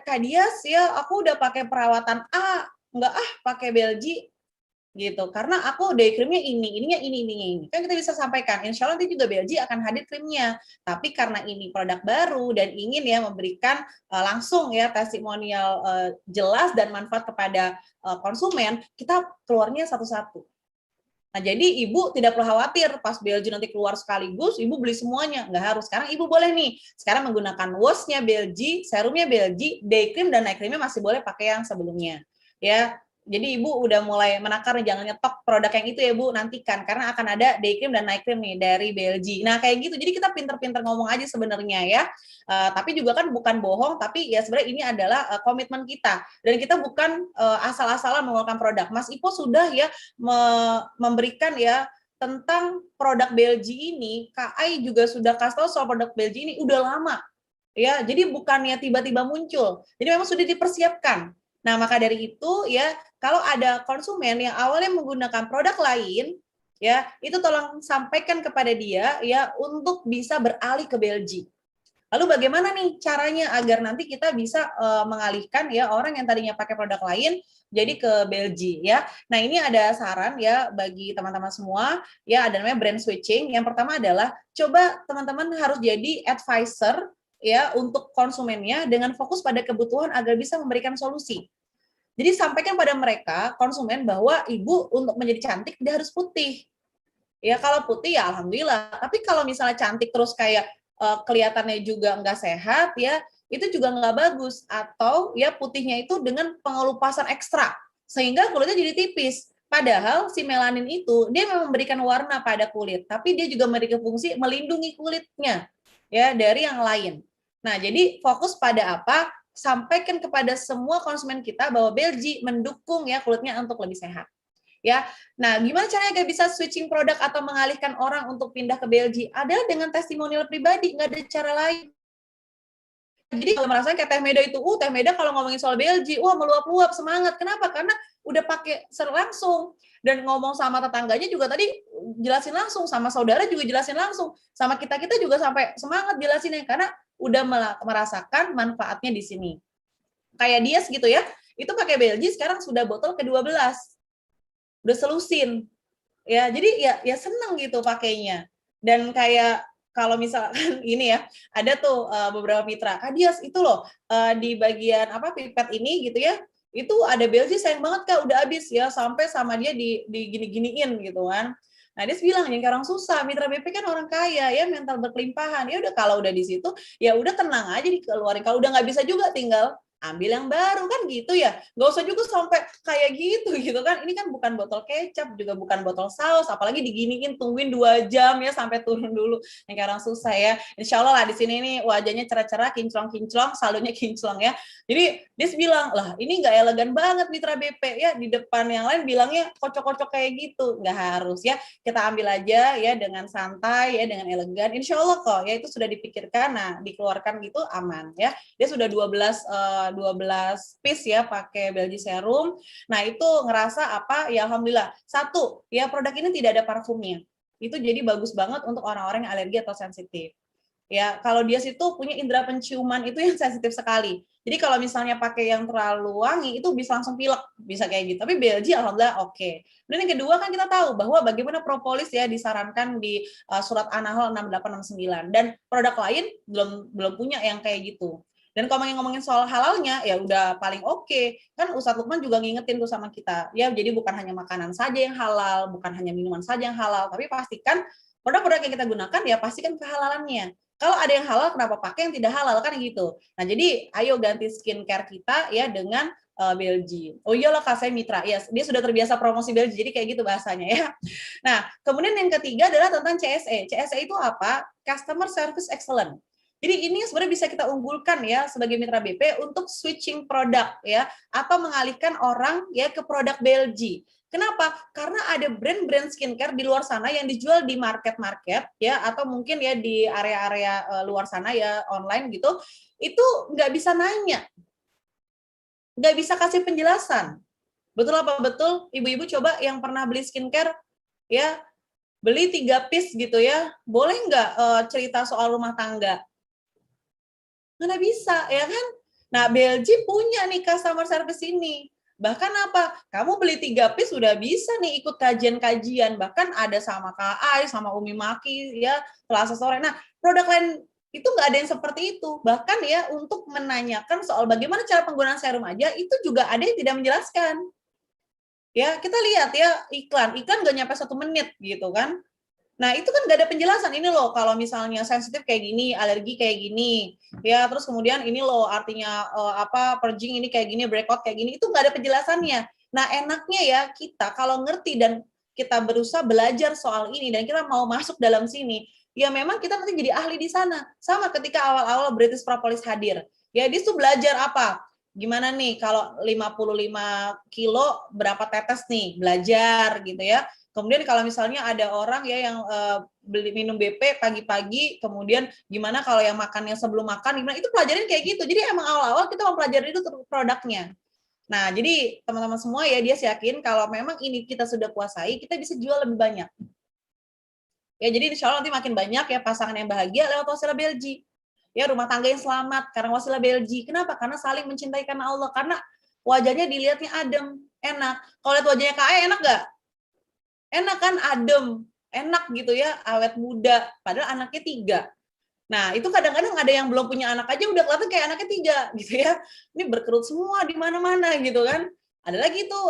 Kak Dias ya aku udah pakai perawatan A, nggak pakai BLG gitu. Karena aku day creamnya ini. Kan kita bisa sampaikan, insya Allah nanti juga BLG akan hadir krimnya. Tapi karena ini produk baru dan ingin ya memberikan langsung ya testimonial jelas dan manfaat kepada konsumen, kita keluarnya satu-satu. Nah, jadi ibu tidak perlu khawatir pas BLG nanti keluar sekaligus, ibu beli semuanya. Nggak harus. Sekarang ibu boleh nih, sekarang menggunakan wash-nya BLG, serumnya BLG, day cream dan night cream-nya masih boleh pakai yang sebelumnya. Ya, jadi ibu udah mulai menakar nih, jangan nyetok produk yang itu ya bu, nantikan. Karena akan ada day cream dan night cream nih dari BLG. Nah, kayak gitu. Jadi kita pinter-pinter ngomong aja sebenarnya ya. Tapi juga kan bukan bohong, tapi ya sebenarnya ini adalah komitmen kita. Dan kita bukan asal-asalan mengeluarkan produk. Mas Ipo sudah ya memberikan ya tentang produk BLG ini, KAI juga sudah kasih tahu soal produk BLG ini udah lama. Ya, jadi bukannya tiba-tiba muncul. Jadi memang sudah dipersiapkan. Nah, maka dari itu ya, kalau ada konsumen yang awalnya menggunakan produk lain, ya, itu tolong sampaikan kepada dia ya untuk bisa beralih ke Belgi. Lalu bagaimana nih caranya agar nanti kita bisa mengalihkan ya orang yang tadinya pakai produk lain jadi ke Belgi ya. Nah, ini ada saran ya bagi teman-teman semua ya, ada namanya brand switching. Yang pertama adalah coba teman-teman harus jadi advisor ya untuk konsumennya dengan fokus pada kebutuhan agar bisa memberikan solusi. Jadi sampaikan pada mereka konsumen bahwa ibu untuk menjadi cantik dia harus putih. Ya kalau putih ya alhamdulillah. Tapi kalau misalnya cantik terus kayak kelihatannya juga nggak sehat ya, itu juga nggak bagus. Atau ya putihnya itu dengan pengelupasan ekstra sehingga kulitnya jadi tipis. Padahal si melanin itu dia memang memberikan warna pada kulit, tapi dia juga memberikan fungsi melindungi kulitnya ya dari yang lain. Nah, jadi fokus pada apa? Sampaikan kepada semua konsumen kita bahwa Belgi mendukung ya kulitnya untuk lebih sehat. Ya, nah gimana caranya agar bisa switching produk atau mengalihkan orang untuk pindah ke Belgi? Adalah dengan testimonial pribadi, nggak ada cara lain. Jadi kalau merasakan kayak Teh Meda itu, Teh Meda kalau ngomongin soal Belgi, meluap-luap semangat. Kenapa? Karena udah pakai langsung. Dan ngomong sama tetangganya juga tadi jelasin langsung, sama saudara juga jelasin langsung, sama kita-kita juga sampai semangat jelasinnya, karena udah merasakan manfaatnya di sini. Kayak dia gitu ya, itu pakai Belgi sekarang sudah botol ke-12. Udah selusin. Ya, jadi ya seneng gitu pakainya. Dan kayak kalau misalkan ini ya, ada tuh beberapa mitra, Dias itu loh di bagian apa pipet ini gitu ya, itu ada Belgi sayang banget Kak, udah habis ya, sampai sama dia di gini-giniin gitu kan. Nah, dia bilang yang orang susah, mitra BP kan orang kaya ya, mental berkelimpahan. Ya udah kalau udah di situ, ya udah tenang aja dikeluarin. Kalau udah nggak bisa juga tinggal ambil yang baru kan gitu ya, nggak usah juga sampai kayak gitu kan. Ini kan bukan botol kecap, juga bukan botol saus, apalagi diginiin tungguin 2 jam ya sampai turun dulu, yang sekarang susah ya. Insya Allah lah di sini nih wajahnya cerah-cerah, kinclong-kinclong, saldonya kinclong ya. Jadi dia bilang, lah ini nggak elegan banget mitra BP ya, di depan yang lain bilangnya kocok-kocok kayak gitu. Nggak harus ya, kita ambil aja ya dengan santai ya, dengan elegan. Insya Allah kok ya itu sudah dipikirkan, nah dikeluarkan gitu aman ya. Dia sudah 12 piece ya pakai Belgi Serum. Nah, itu ngerasa apa? Ya alhamdulillah. Satu, ya produk ini tidak ada parfumnya. Itu jadi bagus banget untuk orang-orang yang alergi atau sensitif. Ya, kalau dia situ punya indera penciuman itu yang sensitif sekali. Jadi kalau misalnya pakai yang terlalu wangi itu bisa langsung pilek, bisa kayak gitu. Tapi Belgi alhamdulillah oke. Dan yang kedua kan kita tahu bahwa bagaimana propolis ya disarankan di surat An-Nahl 6869, dan produk lain belum punya yang kayak gitu. Dan kalau ngomongin soal halalnya, ya udah paling oke. Kan Ustadz Lukman juga ngingetin tuh sama kita. Ya, jadi bukan hanya makanan saja yang halal, bukan hanya minuman saja yang halal, tapi pastikan produk-produk yang kita gunakan ya pastikan kehalalannya. Kalau ada yang halal, kenapa pakai yang tidak halal kan gitu. Nah, jadi ayo ganti skincare kita ya dengan Belgi. Oh iyalah Kak, saya mitra. Ya, dia sudah terbiasa promosi Belgi, jadi kayak gitu bahasanya ya. Nah, kemudian yang ketiga adalah tentang CSE. CSE itu apa? Customer Service Excellence. Jadi ini sebenarnya bisa kita unggulkan ya sebagai mitra BP untuk switching produk ya, atau mengalihkan orang ya ke produk Belgi. Kenapa? Karena ada brand-brand skincare di luar sana yang dijual di market-market ya, atau mungkin ya di area-area luar sana ya online gitu, itu nggak bisa nanya, nggak bisa kasih penjelasan. Betul apa betul? Ibu-ibu coba yang pernah beli skincare ya, beli 3 piece gitu ya, boleh nggak cerita soal rumah tangga? Mana bisa, ya kan? Nah, Belgi punya nih customer service ini. Bahkan apa? Kamu beli 3 piece sudah bisa nih ikut kajian-kajian. Bahkan ada sama Kak Ai, sama Umi Maki, ya, Selasa sore. Nah, produk lain itu nggak ada yang seperti itu. Bahkan ya, untuk menanyakan soal bagaimana cara penggunaan serum aja, itu juga ada yang tidak menjelaskan. Ya, kita lihat ya, iklan nggak nyampe 1 menit gitu kan. Nah, itu kan nggak ada penjelasan, ini loh kalau misalnya sensitif kayak gini, alergi kayak gini, ya terus kemudian ini loh artinya purging ini kayak gini, breakout kayak gini, itu nggak ada penjelasannya. Nah, enaknya ya kita kalau ngerti dan kita berusaha belajar soal ini dan kita mau masuk dalam sini, ya memang kita nanti jadi ahli di sana. Sama ketika awal-awal British Propolis hadir, ya dia tuh belajar apa? Gimana nih kalau 55 kilo berapa tetes nih, belajar gitu ya. Kemudian kalau misalnya ada orang ya yang beli minum BP pagi-pagi, kemudian gimana kalau yang makannya sebelum makan, gimana itu pelajarin kayak gitu. Jadi emang awal-awal kita mempelajari itu produknya. Nah, jadi teman-teman semua ya, dia yakin kalau memang ini kita sudah kuasai, kita bisa jual lebih banyak. Ya, jadi insya Allah nanti makin banyak ya pasangan yang bahagia lewat wasilah Belgi. Ya, rumah tangga yang selamat karena wasilah Belgi. Kenapa? Karena saling mencintai karena Allah. Karena wajahnya dilihatnya adem, enak. Kalau lihat wajahnya Kak Ai, enak nggak? Enak kan, adem, enak gitu ya, awet muda. Padahal anaknya 3. Nah, itu kadang-kadang ada yang belum punya anak aja udah kelihatan kayak anaknya 3 gitu ya. Ini berkerut semua di mana-mana gitu kan. Ada lagi tuh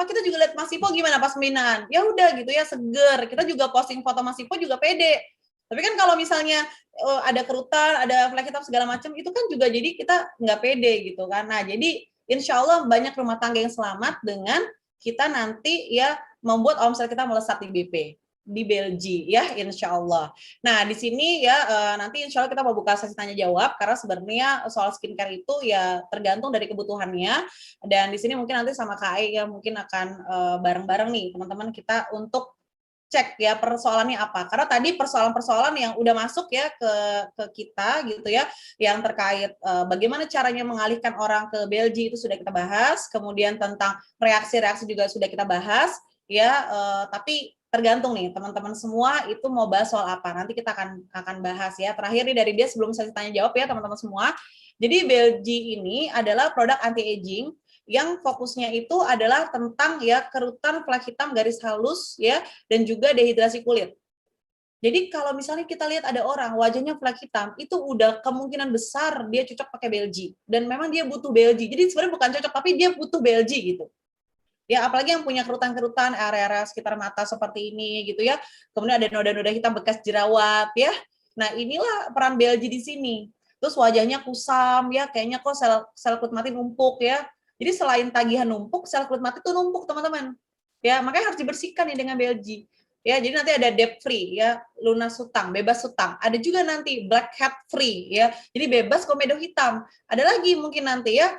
kita juga lihat Mas Ipo gimana pas pembinaan. Ya udah gitu ya, seger. Kita juga posting foto Mas Ipo juga pede. Tapi kan kalau misalnya ada kerutan, ada flek hitam segala macam, itu kan juga jadi kita nggak pede gitu kan. Nah, jadi insya Allah banyak rumah tangga yang selamat dengan kita nanti ya membuat omset kita melesat di BP. Di Belgi ya, insya Allah. Nah, di sini ya nanti insya Allah kita mau buka sesi tanya jawab karena sebenarnya soal skincare itu ya tergantung dari kebutuhannya. Dan di sini mungkin nanti sama Kak Ai ya mungkin akan bareng-bareng nih teman-teman kita untuk cek ya persoalannya apa. Karena tadi persoalan-persoalan yang udah masuk ya ke kita gitu ya, yang terkait bagaimana caranya mengalihkan orang ke Belgi itu sudah kita bahas. Kemudian tentang reaksi-reaksi juga sudah kita bahas ya. Tapi tergantung nih teman-teman semua itu mau bahas soal apa. Nanti kita akan bahas ya. Terakhir nih dari dia sebelum saya tanya jawab ya teman-teman semua. Jadi Belgi ini adalah produk anti aging yang fokusnya itu adalah tentang ya kerutan, flek hitam, garis halus ya dan juga dehidrasi kulit. Jadi kalau misalnya kita lihat ada orang wajahnya flek hitam, itu udah kemungkinan besar dia cocok pakai Belgi dan memang dia butuh Belgi. Jadi sebenarnya bukan cocok tapi dia butuh Belgi gitu. Ya, apalagi yang punya kerutan-kerutan area-area sekitar mata seperti ini gitu ya. Kemudian ada noda-noda hitam bekas jerawat ya. Nah, inilah peran Belgi di sini. Terus wajahnya kusam ya, kayaknya kok sel kulit mati numpuk ya. Jadi selain tagihan numpuk, sel kulit mati itu numpuk, teman-teman. Ya, makanya harus dibersihkan nih dengan Belgi. Ya, jadi nanti ada debt free ya, lunas hutang, bebas hutang. Ada juga nanti blackhead free ya. Jadi bebas komedo hitam. Ada lagi mungkin nanti ya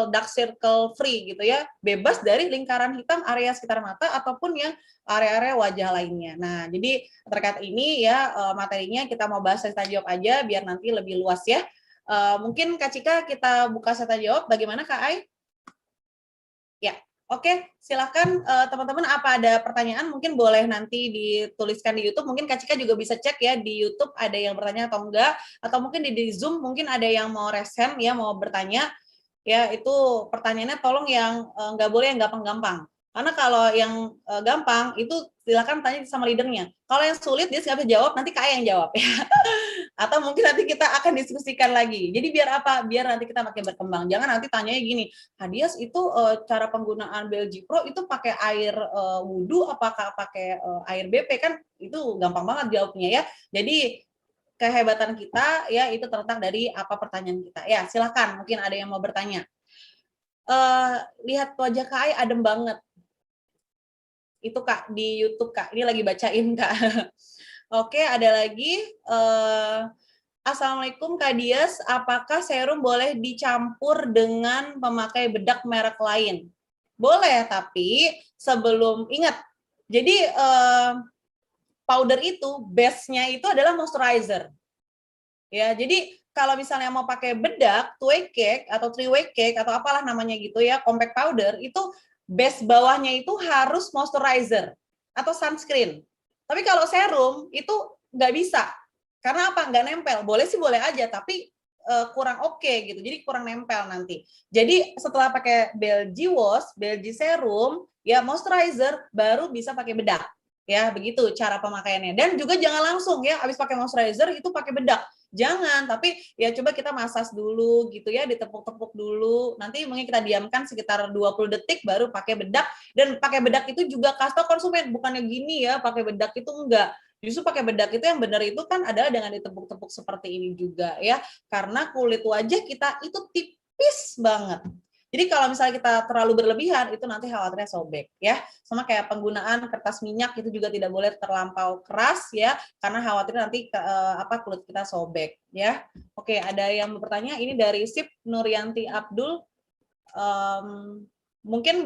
dark circle free gitu ya, bebas dari lingkaran hitam area sekitar mata ataupun yang area-area wajah lainnya. Nah, jadi terkait ini ya materinya kita mau bahas sesi tanya jawab aja biar nanti lebih luas ya. Mungkin Kak Cika kita buka sesi tanya jawab, bagaimana Kak Ai? Ya. Oke, silakan teman-teman apa ada pertanyaan mungkin boleh nanti dituliskan di YouTube. Mungkin Kak Cika juga bisa cek ya di YouTube ada yang bertanya atau enggak, atau mungkin di Zoom mungkin ada yang mau resen ya mau bertanya. Ya, itu pertanyaannya tolong yang nggak boleh yang gampang-gampang. Karena kalau yang gampang itu silakan tanya sama leadernya. Kalau yang sulit dia nggak bisa jawab, nanti Kak yang jawab ya. Atau mungkin nanti kita akan diskusikan lagi. Jadi biar apa? Biar nanti kita makin berkembang. Jangan nanti tanyanya gini, Hadias itu cara penggunaan Belgi Pro itu pakai air wudhu apakah pakai air BP kan itu gampang banget jawabnya ya. Jadi kehebatan kita ya itu terletak dari apa pertanyaan kita. Ya, silakan mungkin ada yang mau bertanya. Lihat wajah Kak Ai adem banget. Itu Kak di YouTube Kak. Ini lagi bacain Kak. Oke, ada lagi. Assalamualaikum Kak Dias, apakah serum boleh dicampur dengan pemakai bedak merek lain? Boleh, tapi sebelum ingat. Jadi powder itu base-nya itu adalah moisturizer. Ya, jadi kalau misalnya mau pakai bedak, 2-way cake atau 3-way cake atau apalah namanya gitu ya, compact powder itu base bawahnya itu harus moisturizer atau sunscreen. Tapi kalau serum itu nggak bisa. Karena apa? Nggak nempel. Boleh sih boleh aja, tapi kurang oke gitu. Jadi kurang nempel nanti. Jadi setelah pakai Belgi wash, Belgi serum, ya moisturizer baru bisa pakai bedak. Ya, begitu cara pemakaiannya. Dan juga jangan langsung ya habis pakai moisturizer itu pakai bedak. Jangan, tapi ya coba kita masas dulu gitu ya, ditepuk-tepuk dulu. Nanti mungkin kita diamkan sekitar 20 detik baru pakai bedak. Dan pakai bedak itu juga kasih tau konsumen, bukannya gini ya, pakai bedak itu enggak. Justru pakai bedak itu yang benar itu kan adalah dengan ditepuk-tepuk seperti ini juga ya. Karena kulit wajah kita itu tipis banget. Jadi kalau misalnya kita terlalu berlebihan itu nanti khawatirnya sobek ya. Sama kayak penggunaan kertas minyak itu juga tidak boleh terlampau keras ya karena khawatir nanti kulit kita sobek ya. Oke, ada yang bertanya ini dari Sip Nuryanti Abdul. Mungkin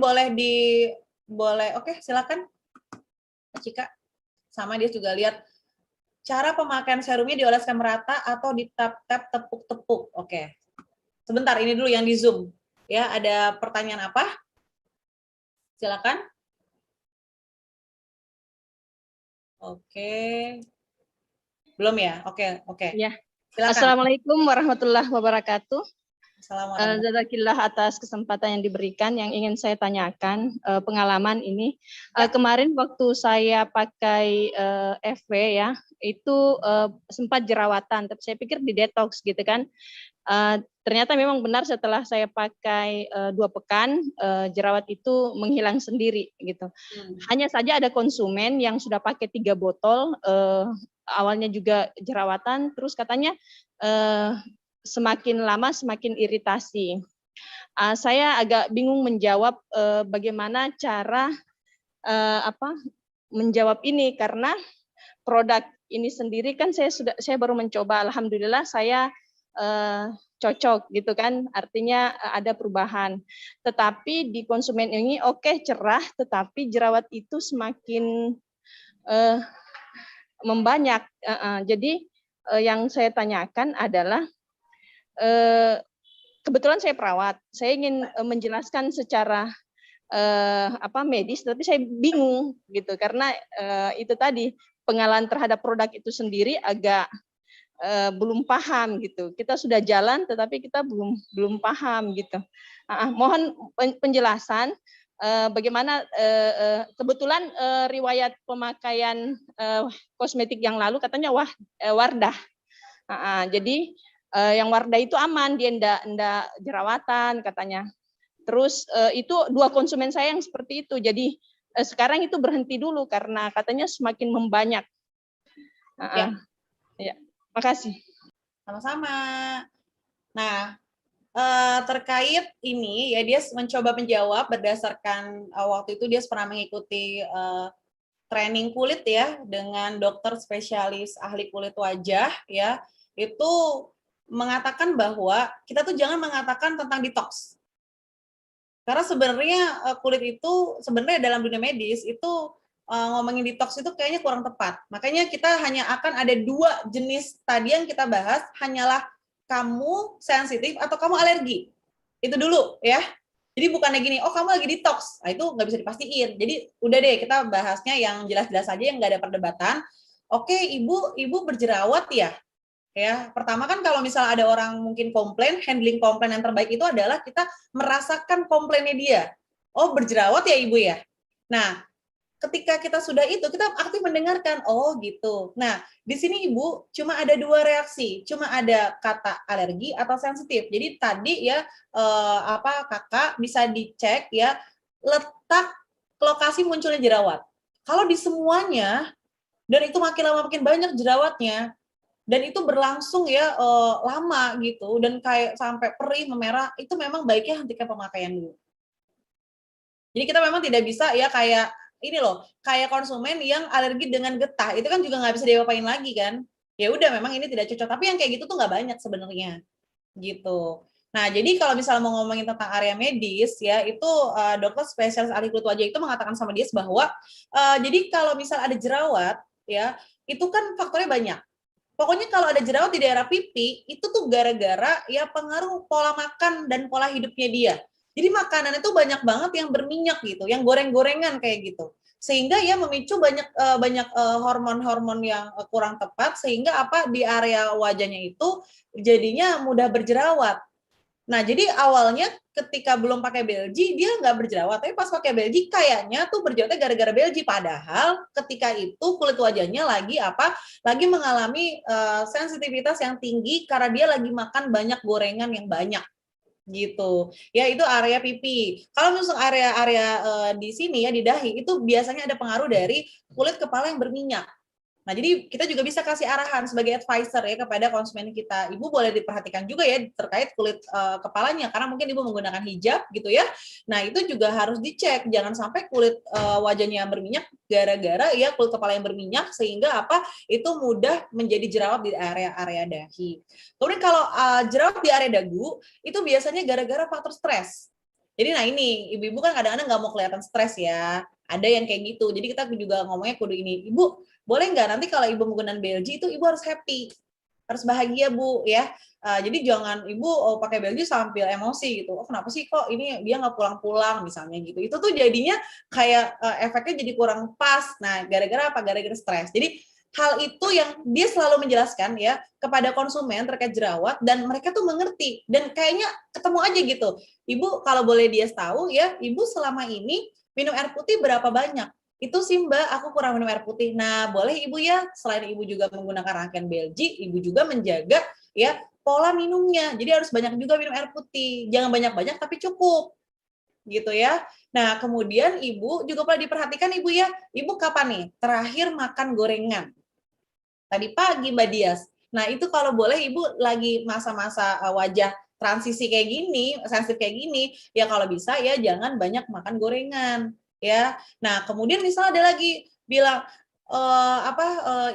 oke, silakan Cika. Sama dia juga lihat cara pemakaian serumnya dioleskan merata atau ditap-tap tepuk-tepuk. Oke. Sebentar ini dulu yang di Zoom. Ya, ada pertanyaan apa? Silakan. Oke. Belum ya? Oke. Ya. Silakan. Assalamualaikum warahmatullahi wabarakatuh. Assalamualaikum. Jazakillah atas kesempatan yang diberikan. Yang ingin saya tanyakan pengalaman ini kemarin waktu saya pakai FW ya, itu sempat jerawatan, tapi saya pikir di detox gitu kan. Ternyata memang benar setelah saya pakai 2 pekan jerawat itu menghilang sendiri gitu. Hanya saja ada konsumen yang sudah pakai 3 botol, awalnya juga jerawatan, terus katanya semakin lama semakin iritasi. Saya agak bingung menjawab bagaimana cara menjawab ini, karena produk ini sendiri kan saya baru mencoba, alhamdulillah saya cocok gitu kan, artinya ada perubahan. Tetapi di konsumen ini oke, cerah, tetapi jerawat itu semakin membanyak. Jadi yang saya tanyakan adalah, kebetulan saya perawat, saya ingin menjelaskan secara medis, tapi saya bingung gitu karena itu tadi pengalaman terhadap produk itu sendiri agak belum paham gitu. Kita sudah jalan, tetapi kita belum paham gitu. Mohon penjelasan bagaimana kebetulan riwayat pemakaian kosmetik yang lalu katanya Wardah. Jadi yang Wardah itu aman, dia enggak jerawatan katanya. Terus itu 2 konsumen saya yang seperti itu. Jadi sekarang itu berhenti dulu karena katanya semakin membanyak. Ya, makasih. Sama-sama. Nah, terkait ini ya, dia mencoba menjawab berdasarkan waktu itu dia pernah mengikuti training kulit ya dengan dokter spesialis ahli kulit wajah ya, itu mengatakan bahwa kita tuh jangan mengatakan tentang detox. Karena sebenarnya kulit itu sebenarnya dalam dunia medis itu ngomongin detox itu kayaknya kurang tepat. Makanya kita hanya akan ada 2 jenis tadi yang kita bahas, hanyalah kamu sensitif atau kamu alergi. Itu dulu ya. Jadi bukannya gini, oh kamu lagi detox. Nah, itu nggak bisa dipastiin. Jadi udah deh kita bahasnya yang jelas-jelas aja, yang nggak ada perdebatan. Oke, ibu berjerawat ya. Ya, pertama kan kalau misalnya ada orang mungkin komplain, handling komplain yang terbaik itu adalah kita merasakan komplainnya dia. Oh, berjerawat ya ibu ya. Nah, ketika kita sudah itu, kita aktif mendengarkan, oh gitu. Nah, di sini ibu cuma ada 2 reaksi, cuma ada kata alergi atau sensitif. Jadi tadi ya kakak bisa dicek ya letak lokasi munculnya jerawat. Kalau di semuanya dan itu makin lama makin banyak jerawatnya, dan itu berlangsung ya lama gitu, dan kayak sampai perih, memerah, itu memang baiknya hentikan pemakaian dulu. Jadi kita memang tidak bisa ya kayak ini loh, kayak konsumen yang alergi dengan getah, itu kan juga nggak bisa diapain lagi kan. Ya udah memang ini tidak cocok, tapi yang kayak gitu tuh nggak banyak sebenarnya gitu. Nah, jadi kalau misalnya mau ngomongin tentang area medis ya, itu dokter spesialis ahli kulit wajah itu mengatakan sama dia bahwa jadi kalau misal ada jerawat ya, itu kan faktornya banyak. Pokoknya kalau ada jerawat di daerah pipi, itu tuh gara-gara ya pengaruh pola makan dan pola hidupnya dia. Jadi makanan itu banyak banget yang berminyak gitu, yang goreng-gorengan kayak gitu. Sehingga ya memicu banyak hormon-hormon yang kurang tepat, sehingga di area wajahnya itu jadinya mudah berjerawat. Nah, jadi awalnya ketika belum pakai Belgi, dia nggak berjerawat. Tapi pas pakai Belgi, kayaknya tuh berjerawatnya gara-gara Belgi. Padahal ketika itu kulit wajahnya lagi mengalami sensitivitas yang tinggi karena dia lagi makan banyak gorengan yang banyak. Gitu. Ya, itu area pipi. Kalau misalnya area-area di sini ya, di dahi, itu biasanya ada pengaruh dari kulit kepala yang berminyak. Nah, jadi kita juga bisa kasih arahan sebagai advisor ya kepada konsumen kita. Ibu boleh diperhatikan juga ya terkait kulit kepalanya, karena mungkin ibu menggunakan hijab gitu ya. Nah, itu juga harus dicek. Jangan sampai kulit wajahnya berminyak gara-gara ya kulit kepala yang berminyak, sehingga itu mudah menjadi jerawat di area-area dahi. Kemudian kalau jerawat di area dagu, itu biasanya gara-gara faktor stres. Jadi nah ini, ibu-ibu kan kadang-kadang nggak mau kelihatan stres ya. Ada yang kayak gitu. Jadi kita juga ngomongnya kudu ini, ibu boleh nggak nanti kalau ibu menggunakan Belgi itu ibu harus happy. harus bahagia Bu ya. Jadi jangan ibu pakai baju sambil emosi gitu. Oh kenapa sih kok ini dia nggak pulang-pulang misalnya gitu. Itu tuh jadinya kayak efeknya jadi kurang pas. Nah gara-gara apa? Gara-gara stres. Jadi hal itu yang dia selalu menjelaskan ya kepada konsumen terkait jerawat dan mereka tuh mengerti dan kayaknya ketemu aja gitu. Ibu kalau boleh dia tahu ya, ibu selama ini minum air putih berapa banyak? Itu sih Mbak, aku kurang minum air putih. Nah, boleh Ibu ya, selain Ibu juga menggunakan rangkaian Belgi, Ibu juga menjaga ya pola minumnya. Jadi harus banyak juga minum air putih. Jangan banyak-banyak tapi cukup. Gitu ya. Nah, kemudian Ibu juga perlu diperhatikan Ibu ya. Ibu kapan nih terakhir makan gorengan? Tadi pagi Mbak Dias. Nah, itu kalau boleh Ibu lagi masa-masa wajah transisi kayak gini, sensitif kayak gini, ya kalau bisa ya jangan banyak makan gorengan. Ya, nah kemudian misalnya ada lagi bilang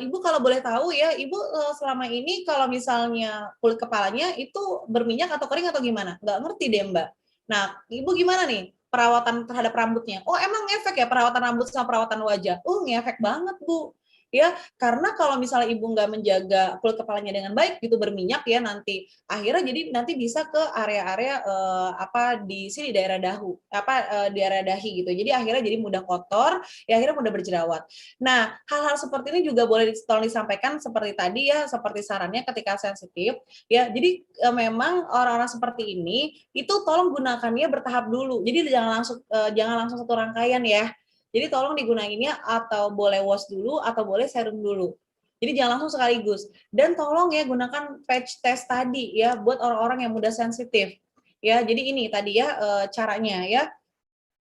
ibu kalau boleh tahu ya, ibu selama ini kalau misalnya kulit kepalanya itu berminyak atau kering atau gimana? Nggak ngerti deh Mbak. Nah, ibu gimana nih perawatan terhadap rambutnya? Oh emang ngefek ya perawatan rambut sama perawatan wajah? Ngefek banget Bu. Ya, karena kalau misalnya ibu nggak menjaga kulit kepalanya dengan baik gitu berminyak ya nanti akhirnya jadi nanti bisa ke area-area di sini daerah di area dahi gitu. Jadi akhirnya jadi mudah kotor, ya akhirnya mudah berjerawat. Nah, hal-hal seperti ini juga boleh tolong disampaikan seperti tadi ya, seperti sarannya ketika sensitif ya. Jadi memang orang-orang seperti ini itu tolong gunakannya bertahap dulu. Jadi jangan langsung satu rangkaian ya. Jadi tolong digunainnya atau boleh wash dulu atau boleh serum dulu. Jadi jangan langsung sekaligus. Dan tolong ya gunakan patch test tadi ya buat orang-orang yang mudah sensitif. Ya, jadi ini tadi ya caranya ya.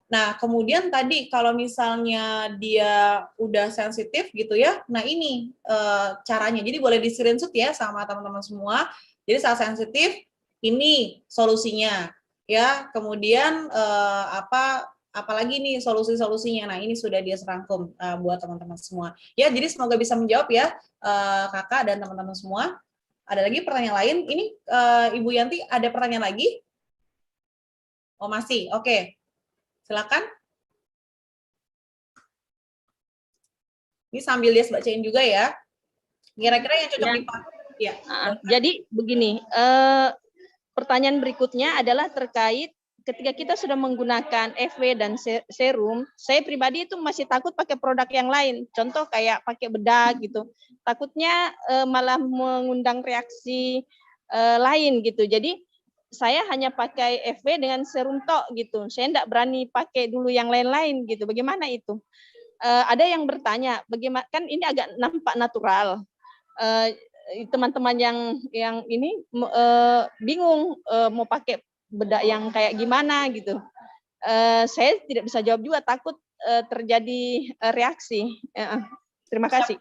Nah, kemudian tadi kalau misalnya dia udah sensitif gitu ya. Nah, ini caranya. Jadi boleh di-screenshot ya sama teman-teman semua. Jadi saat sensitif ini solusinya ya. Kemudian apalagi nih solusi-solusinya. Nah, ini sudah dia serangkum buat teman-teman semua. Ya, jadi semoga bisa menjawab ya Kakak dan teman-teman semua. Ada lagi pertanyaan lain? Ini Ibu Yanti ada pertanyaan lagi? Oh, masih. Oke. Silakan. Ini sambil dia bacain juga ya. Kira-kira yang cocok dipakai. Ya. Jadi begini, pertanyaan berikutnya adalah terkait ketika kita sudah menggunakan FW dan serum, saya pribadi itu masih takut pakai produk yang lain. Contoh kayak pakai bedak gitu. Takutnya malah mengundang reaksi lain gitu. Jadi saya hanya pakai FW dengan serum tok gitu. Saya enggak berani pakai dulu yang lain-lain gitu. Bagaimana itu? Ada yang bertanya, bagaimana kan ini agak nampak natural. Teman-teman yang ini bingung mau pakai bedak yang kayak gimana gitu. Saya tidak bisa jawab juga, takut terjadi reaksi. Terima kasih.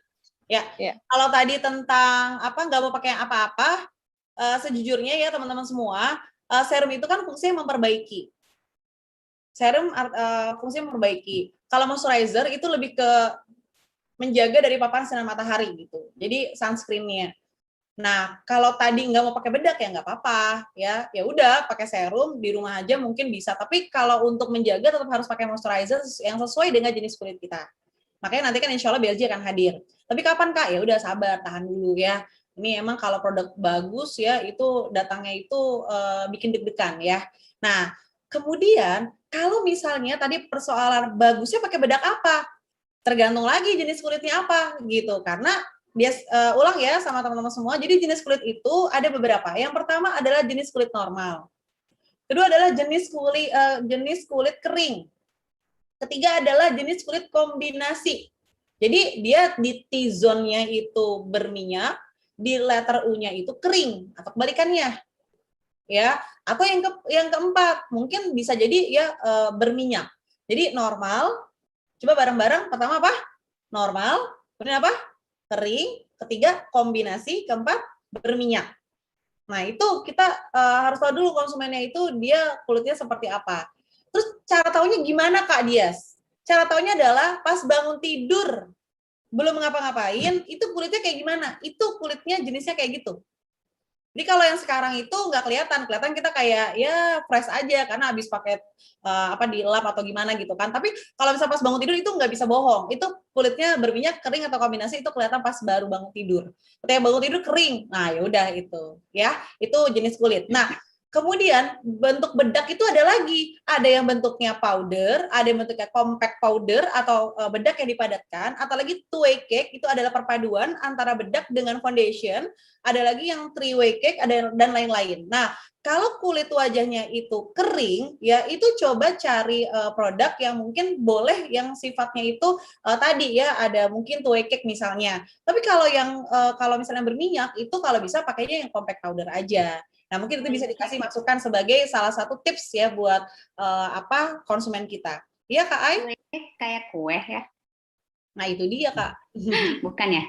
Ya. Kalau tadi tentang nggak mau pakai apa-apa, sejujurnya ya teman-teman semua, serum itu kan fungsinya memperbaiki. Serum fungsinya memperbaiki. Kalau moisturizer itu lebih ke menjaga dari paparan sinar matahari gitu. Jadi sunscreen-nya. Nah, kalau tadi nggak mau pakai bedak ya nggak apa-apa ya. Ya udah pakai serum di rumah aja mungkin bisa. Tapi kalau untuk menjaga tetap harus pakai moisturizer yang sesuai dengan jenis kulit kita. Makanya nanti kan insya Allah BLG akan hadir. Tapi kapan Kak? Ya udah sabar, tahan dulu ya. Ini emang kalau produk bagus ya itu datangnya itu bikin deg-degan ya. Nah, kemudian kalau misalnya tadi persoalan bagusnya pakai bedak apa? Tergantung lagi jenis kulitnya apa gitu. Karena dia ulang ya sama teman-teman semua. Jadi jenis kulit itu ada beberapa. Yang pertama adalah jenis kulit normal. Kedua adalah jenis kulit kering. Ketiga adalah jenis kulit kombinasi. Jadi dia di T-zone-nya itu berminyak, di letter U-nya itu kering atau kebalikannya. Ya, atau yang keempat mungkin bisa jadi ya berminyak. Jadi normal. Coba bareng-bareng. Pertama apa? Normal. Kemudian apa? Kering, ketiga kombinasi, keempat berminyak. Nah itu kita harus tahu dulu konsumennya itu dia kulitnya seperti apa. Terus cara taunya gimana Kak Dias? Cara taunya adalah pas bangun tidur, belum ngapa-ngapain, itu kulitnya kayak gimana? Itu kulitnya jenisnya kayak gitu. Jadi kalau yang sekarang itu nggak kelihatan kita kayak ya fresh aja karena habis pakai dilap atau gimana gitu kan. Tapi kalau misalnya pas bangun tidur itu nggak bisa bohong. Itu kulitnya berminyak, kering atau kombinasi itu kelihatan pas baru bangun tidur. Ketika bangun tidur kering, nah ya udah itu ya, itu jenis kulit. Nah, kemudian bentuk bedak itu ada lagi. Ada yang bentuknya powder, ada yang bentuknya compact powder atau bedak yang dipadatkan, atau lagi two-way cake itu adalah perpaduan antara bedak dengan foundation. Ada lagi yang three-way cake dan lain-lain. Nah, kalau kulit wajahnya itu kering, ya itu coba cari produk yang mungkin boleh yang sifatnya itu tadi ya ada mungkin two-way cake misalnya. Tapi kalau yang kalau misalnya berminyak itu kalau bisa pakainya yang compact powder aja. Nah, mungkin itu bisa dikasih masukan sebagai salah satu tips ya buat konsumen kita. Iya, Kak Ai? Kayak kue ya. Nah, itu dia, Kak. Bukan ya?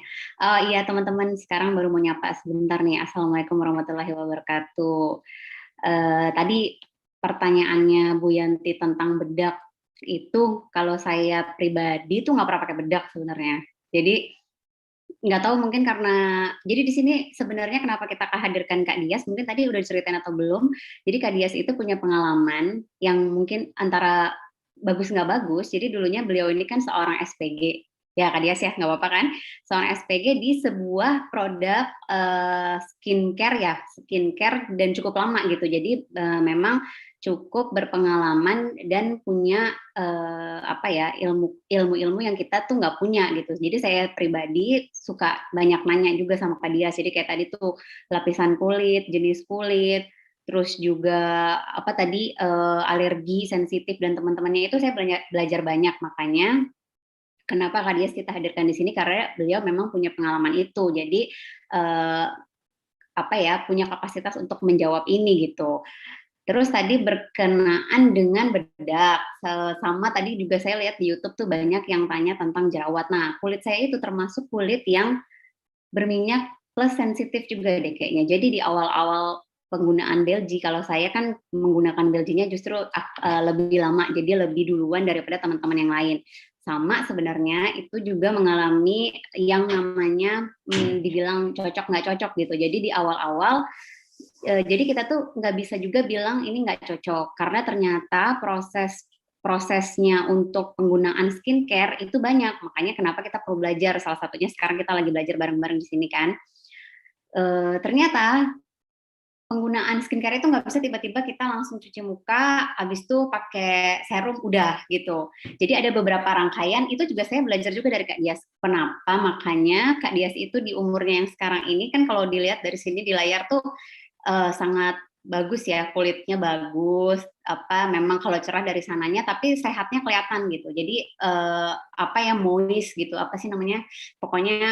Iya, teman-teman, sekarang baru mau nyapa sebentar nih. Assalamualaikum warahmatullahi wabarakatuh. Tadi pertanyaannya Bu Yanti tentang bedak itu, kalau saya pribadi tuh nggak pernah pakai bedak sebenarnya. Jadi nggak tahu mungkin karena jadi di sini sebenarnya kenapa kita hadirkan Kak Dias, mungkin tadi udah diceritain atau belum. Jadi Kak Dias itu punya pengalaman yang mungkin antara bagus nggak bagus. Jadi dulunya beliau ini kan seorang SPG ya, Kak Dias ya, nggak apa-apa kan, seorang SPG di sebuah produk skincare dan cukup lama gitu. Jadi memang cukup berpengalaman dan punya ilmu-ilmu yang kita tuh nggak punya gitu. Jadi saya pribadi suka banyak nanya juga sama Kak Dias. Jadi kayak tadi tuh lapisan kulit, jenis kulit, terus juga alergi, sensitif dan teman-temannya itu saya belajar banyak. Makanya kenapa Kak Dias kita hadirkan di sini, karena beliau memang punya pengalaman itu. Jadi punya kapasitas untuk menjawab ini gitu. Terus tadi berkenaan dengan bedak, sama tadi juga saya lihat di YouTube tuh banyak yang tanya tentang jerawat. Nah, kulit saya itu termasuk kulit yang berminyak plus sensitif juga deh kayaknya. Jadi di awal-awal penggunaan Belgi, kalau saya kan menggunakan Belginya justru lebih lama, jadi lebih duluan daripada teman-teman yang lain. Sama sebenarnya itu juga mengalami yang namanya dibilang cocok nggak cocok gitu. Jadi di awal-awal jadi kita tuh nggak bisa juga bilang ini nggak cocok, karena ternyata prosesnya untuk penggunaan skincare itu banyak. Makanya kenapa kita perlu belajar, salah satunya sekarang kita lagi belajar bareng-bareng di sini kan. Ternyata penggunaan skincare itu nggak bisa tiba-tiba kita langsung cuci muka, habis itu pakai serum udah gitu. Jadi ada beberapa rangkaian, itu juga saya belajar juga dari Kak Dias. Kenapa? Makanya Kak Dias itu di umurnya yang sekarang ini kan kalau dilihat dari sini di layar tuh sangat bagus ya, kulitnya bagus, memang kalau cerah dari sananya, tapi sehatnya kelihatan gitu. Jadi moist gitu, pokoknya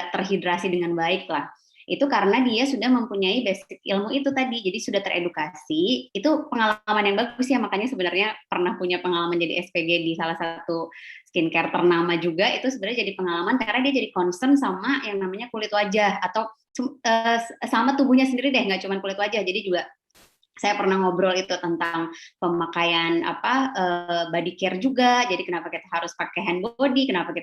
terhidrasi dengan baik lah. Itu karena dia sudah mempunyai basic ilmu itu tadi, jadi sudah teredukasi. Itu pengalaman yang bagus ya, makanya sebenarnya pernah punya pengalaman jadi SPG di salah satu skincare ternama juga, itu sebenarnya jadi pengalaman karena dia jadi concern sama yang namanya kulit wajah atau sama tubuhnya sendiri deh, nggak cuma kulit wajah. Jadi juga saya pernah ngobrol itu tentang pemakaian body care juga. Jadi kenapa kita harus pakai hand body, kenapa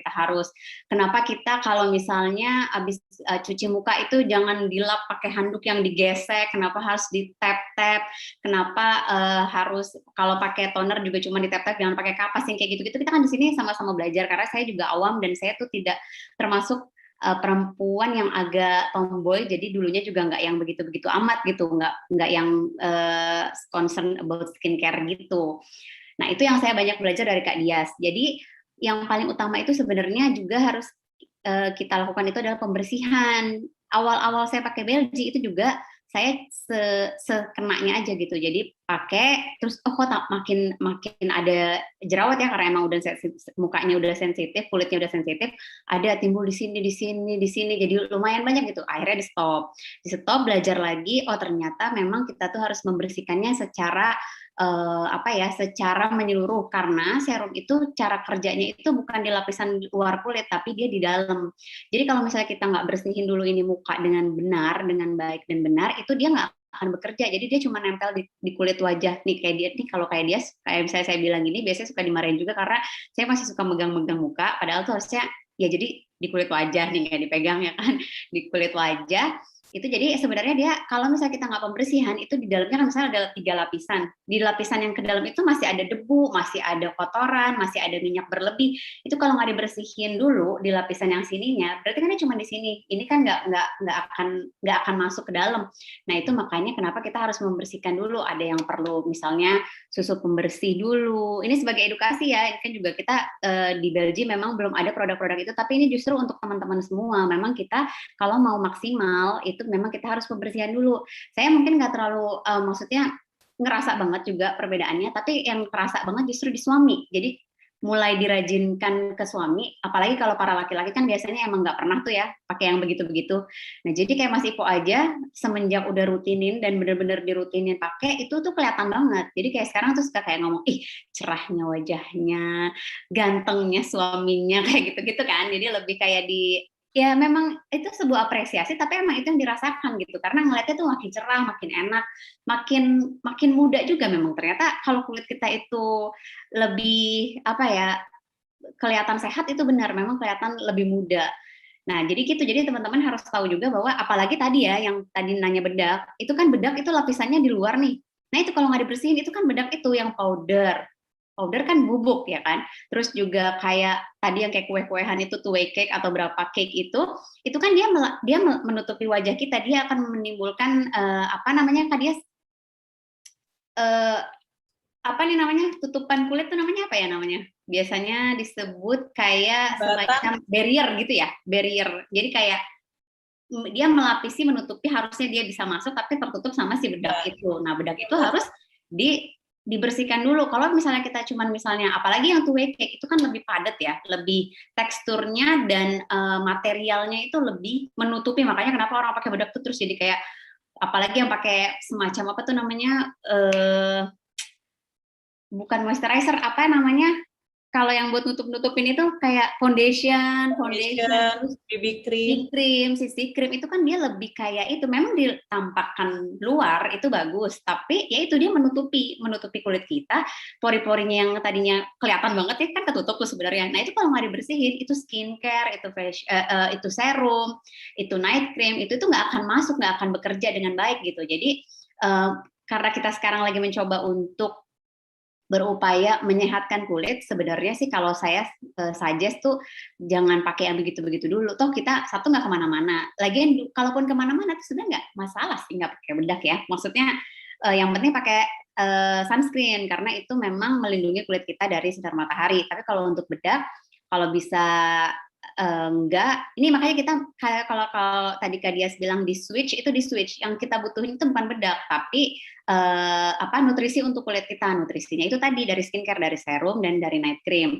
kita kalau misalnya habis cuci muka itu jangan dilap pakai handuk yang digesek, kenapa harus di tap-tap, kenapa harus kalau pakai toner juga cuma di tap-tap, jangan pakai kapas yang kayak gitu-gitu. Kita kan di sini sama-sama belajar, karena saya juga awam dan saya tuh tidak termasuk perempuan yang agak tomboy, jadi dulunya juga nggak yang begitu-begitu amat gitu, nggak yang concern about skincare gitu. Nah, itu yang saya banyak belajar dari Kak Dias. Jadi yang paling utama itu sebenarnya juga harus kita lakukan itu adalah pembersihan. Awal-awal saya pakai Belgi itu juga saya sekenanya aja gitu. Jadi pakai terus kok makin ada jerawat ya, karena emang udah mukanya udah sensitif, kulitnya udah sensitif, ada timbul di sini, jadi lumayan banyak gitu. Akhirnya di stop, belajar lagi. Oh, ternyata memang kita tuh harus membersihkannya secara secara menyeluruh, karena serum itu cara kerjanya itu bukan di lapisan luar kulit, tapi dia di dalam. Jadi kalau misalnya kita nggak bersihin dulu ini muka dengan benar, dengan baik dan benar, itu dia nggak akan bekerja. Jadi dia cuma nempel di kulit wajah nih, kayak dia nih. Kalau kayak dia, kayak misalnya saya bilang gini, biasanya suka dimarahin juga karena saya masih suka megang-megang muka, padahal tuh harusnya ya jadi di kulit wajah nih, kayak dipegang ya kan, di kulit wajah Itu jadi sebenarnya dia kalau misalnya kita nggak pembersihan itu di dalamnya kan misalnya ada 3 lapisan. Di lapisan yang ke dalam itu masih ada debu, masih ada kotoran, masih ada minyak berlebih. Itu kalau nggak dibersihin dulu di lapisan yang sininya, berarti kan dia cuma di sini. Ini kan nggak akan masuk ke dalam. Nah itu makanya kenapa kita harus membersihkan dulu. Ada yang perlu misalnya susu pembersih dulu. Ini sebagai edukasi ya. Ini kan juga kita di Belgium memang belum ada produk-produk itu, tapi ini justru untuk teman-teman semua. Memang kita kalau mau maksimal itu memang kita harus pembersihan dulu. Saya mungkin nggak terlalu maksudnya ngerasa banget juga perbedaannya, tapi yang terasa banget justru di suami. Jadi mulai dirajinkan ke suami, apalagi kalau para laki-laki kan biasanya emang nggak pernah tuh ya pakai yang begitu-begitu. Nah jadi kayak Mas Ipo aja semenjak udah rutinin dan bener-bener dirutinin pakai itu tuh kelihatan banget. Jadi kayak sekarang tuh suka kayak ngomong, ih cerahnya wajahnya, gantengnya suaminya kayak gitu-gitu kan. Jadi lebih kayak ya memang itu sebuah apresiasi, tapi emang itu yang dirasakan gitu, karena ngeliatnya tuh makin cerah, makin enak, makin muda juga. Memang ternyata kalau kulit kita itu lebih apa ya, kelihatan sehat itu benar, memang kelihatan lebih muda. Nah jadi gitu, jadi teman-teman harus tahu juga bahwa apalagi tadi ya yang tadi nanya bedak, itu kan bedak itu lapisannya di luar nih. Nah itu kalau nggak dibersihin itu kan bedak itu yang powder kan bubuk ya kan. Terus juga kayak tadi yang kayak kue-kuehan itu two-way cake atau berapa cake itu kan dia menutupi wajah kita, dia akan menimbulkan apa namanya Kak Dias, apa nih namanya, tutupan kulit tuh namanya apa ya namanya? Biasanya disebut kayak semacam barrier gitu ya, barrier. Jadi kayak dia melapisi, menutupi, harusnya dia bisa masuk tapi tertutup sama si bedak itu. Nah bedak itu harus dibersihkan dulu. Kalau misalnya kita cuman misalnya, apalagi yang two-way cake itu kan lebih padat ya, lebih teksturnya dan materialnya itu lebih menutupi. Makanya kenapa orang pakai bedak tuh terus jadi kayak, apalagi yang pakai semacam apa tuh namanya, bukan moisturizer, apa namanya? Kalau yang buat nutup-nutupin itu kayak foundation, terus BB cream, CC cream, itu kan dia lebih kayak itu, memang ditampakkan luar itu bagus, tapi ya itu dia menutupi kulit kita, pori-porinya yang tadinya kelihatan banget ya kan ketutup tuh sebenarnya. Nah itu kalau nggak dibersihin, itu skincare, itu serum, itu night cream, itu nggak akan masuk, nggak akan bekerja dengan baik gitu. Jadi karena kita sekarang lagi mencoba untuk berupaya menyehatkan kulit, sebenarnya sih kalau saya suggest tuh jangan pakai yang begitu-begitu dulu. Toh kita satu nggak kemana-mana. Lagian kalaupun kemana-mana tuh sebenarnya nggak masalah sih nggak pakai bedak ya. Maksudnya yang penting pakai sunscreen karena itu memang melindungi kulit kita dari sinar matahari. Tapi kalau untuk bedak, kalau bisa enggak, ini makanya kita kayak kalau tadi Kak Dias bilang di switch, yang kita butuhin itu bukan bedak tapi nutrisi untuk kulit kita. Nutrisinya itu tadi dari skincare, dari serum dan dari night cream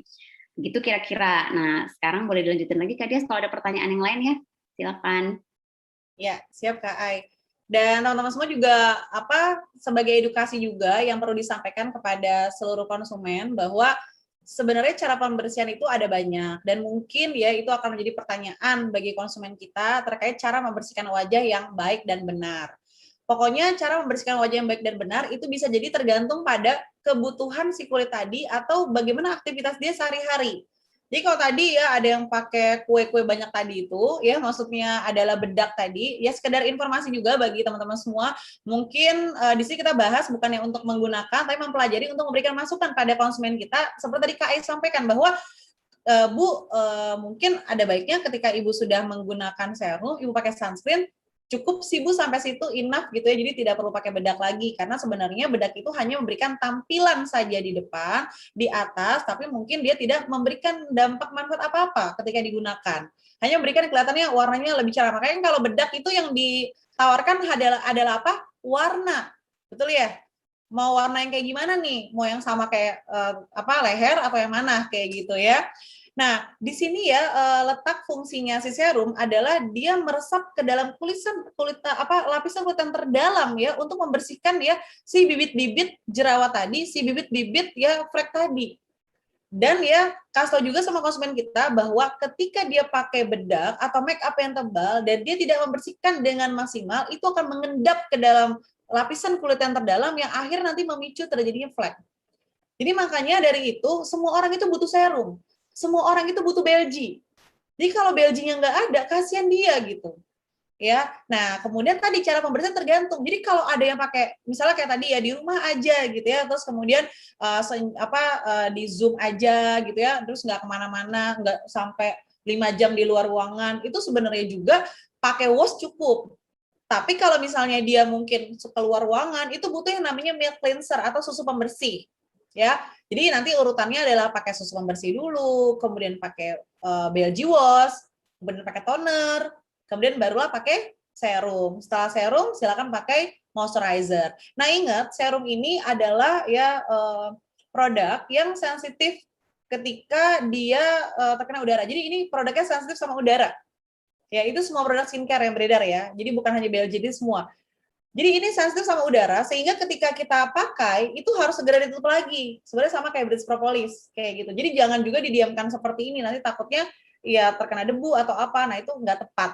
gitu kira-kira. Nah sekarang boleh dilanjutin lagi Kak Dias kalau ada pertanyaan yang lain ya, silakan. Ya siap Kak Ai. Dan teman-teman semua juga sebagai edukasi juga yang perlu disampaikan kepada seluruh konsumen bahwa sebenarnya cara pembersihan itu ada banyak, dan mungkin ya itu akan menjadi pertanyaan bagi konsumen kita terkait cara membersihkan wajah yang baik dan benar. Pokoknya cara membersihkan wajah yang baik dan benar itu bisa jadi tergantung pada kebutuhan si kulit tadi atau bagaimana aktivitas dia sehari-hari. Jadi kalau tadi ya ada yang pakai kue-kue banyak tadi itu, ya maksudnya adalah bedak tadi, ya sekedar informasi juga bagi teman-teman semua. Mungkin di sini kita bahas bukannya untuk menggunakan, tapi mempelajari untuk memberikan masukan pada konsumen kita. Seperti tadi Kak Ai sampaikan bahwa Bu, mungkin ada baiknya ketika Ibu sudah menggunakan serum, Ibu pakai sunscreen, cukup sih Bu sampai situ enough gitu ya, jadi tidak perlu pakai bedak lagi, karena sebenarnya bedak itu hanya memberikan tampilan saja di depan, di atas, tapi mungkin dia tidak memberikan dampak manfaat apa-apa ketika digunakan, hanya memberikan kelihatannya warnanya lebih cerah. Makanya kalau bedak itu yang ditawarkan adalah apa? Warna, betul ya? Mau warna yang kayak gimana nih? Mau yang sama kayak leher atau yang mana kayak gitu ya? Nah, di sini ya letak fungsinya si serum adalah dia meresap ke dalam lapisan kulit yang terdalam ya, untuk membersihkan ya si bibit-bibit jerawat tadi, si bibit-bibit ya flek tadi. Dan ya kasih tau juga sama konsumen kita bahwa ketika dia pakai bedak atau make up yang tebal dan dia tidak membersihkan dengan maksimal, itu akan mengendap ke dalam lapisan kulit yang terdalam yang akhir nanti memicu terjadinya flek. Jadi makanya dari itu semua orang itu butuh serum. Semua orang itu butuh Belgi. Jadi kalau Belginya nggak ada, kasihan dia gitu. ya. Nah, kemudian tadi cara pembersihan tergantung. Jadi kalau ada yang pakai misalnya kayak tadi ya di rumah aja gitu ya, terus kemudian di Zoom aja gitu ya, terus nggak kemana-mana, nggak sampai 5 jam di luar ruangan, itu sebenarnya juga pakai wash cukup. Tapi kalau misalnya dia mungkin keluar ruangan, itu butuh yang namanya milk cleanser atau susu pembersih, ya. Jadi nanti urutannya adalah pakai susu pembersih dulu, kemudian pakai BLG wash, kemudian pakai toner, kemudian barulah pakai serum. Setelah serum, silakan pakai moisturizer. Nah, ingat serum ini adalah ya produk yang sensitif ketika dia terkena udara. Jadi ini produknya sensitif sama udara. Ya, itu semua produk skincare yang beredar ya. Jadi bukan hanya BLG, itu semua. Jadi ini sensitif sama udara, sehingga ketika kita pakai, itu harus segera ditutup lagi. Sebenarnya sama kayak bridge propolis, kayak gitu. Jadi jangan juga didiamkan seperti ini, nanti takutnya ya terkena debu atau apa, nah itu nggak tepat.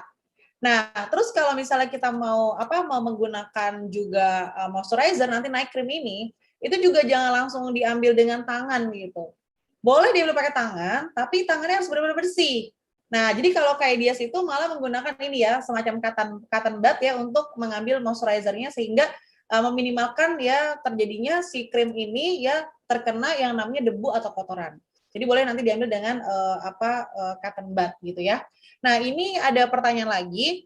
Nah, terus kalau misalnya kita mau menggunakan juga moisturizer, nanti night cream ini, itu juga jangan langsung diambil dengan tangan gitu. Boleh diambil pakai tangan, tapi tangannya harus benar-benar bersih. Nah, jadi kalau kayak Dias itu malah menggunakan ini ya, semacam cotton bud ya untuk mengambil moisturizer-nya sehingga meminimalkan ya terjadinya si krim ini ya terkena yang namanya debu atau kotoran. Jadi boleh nanti diambil dengan cotton bud gitu ya. Nah, ini ada pertanyaan lagi.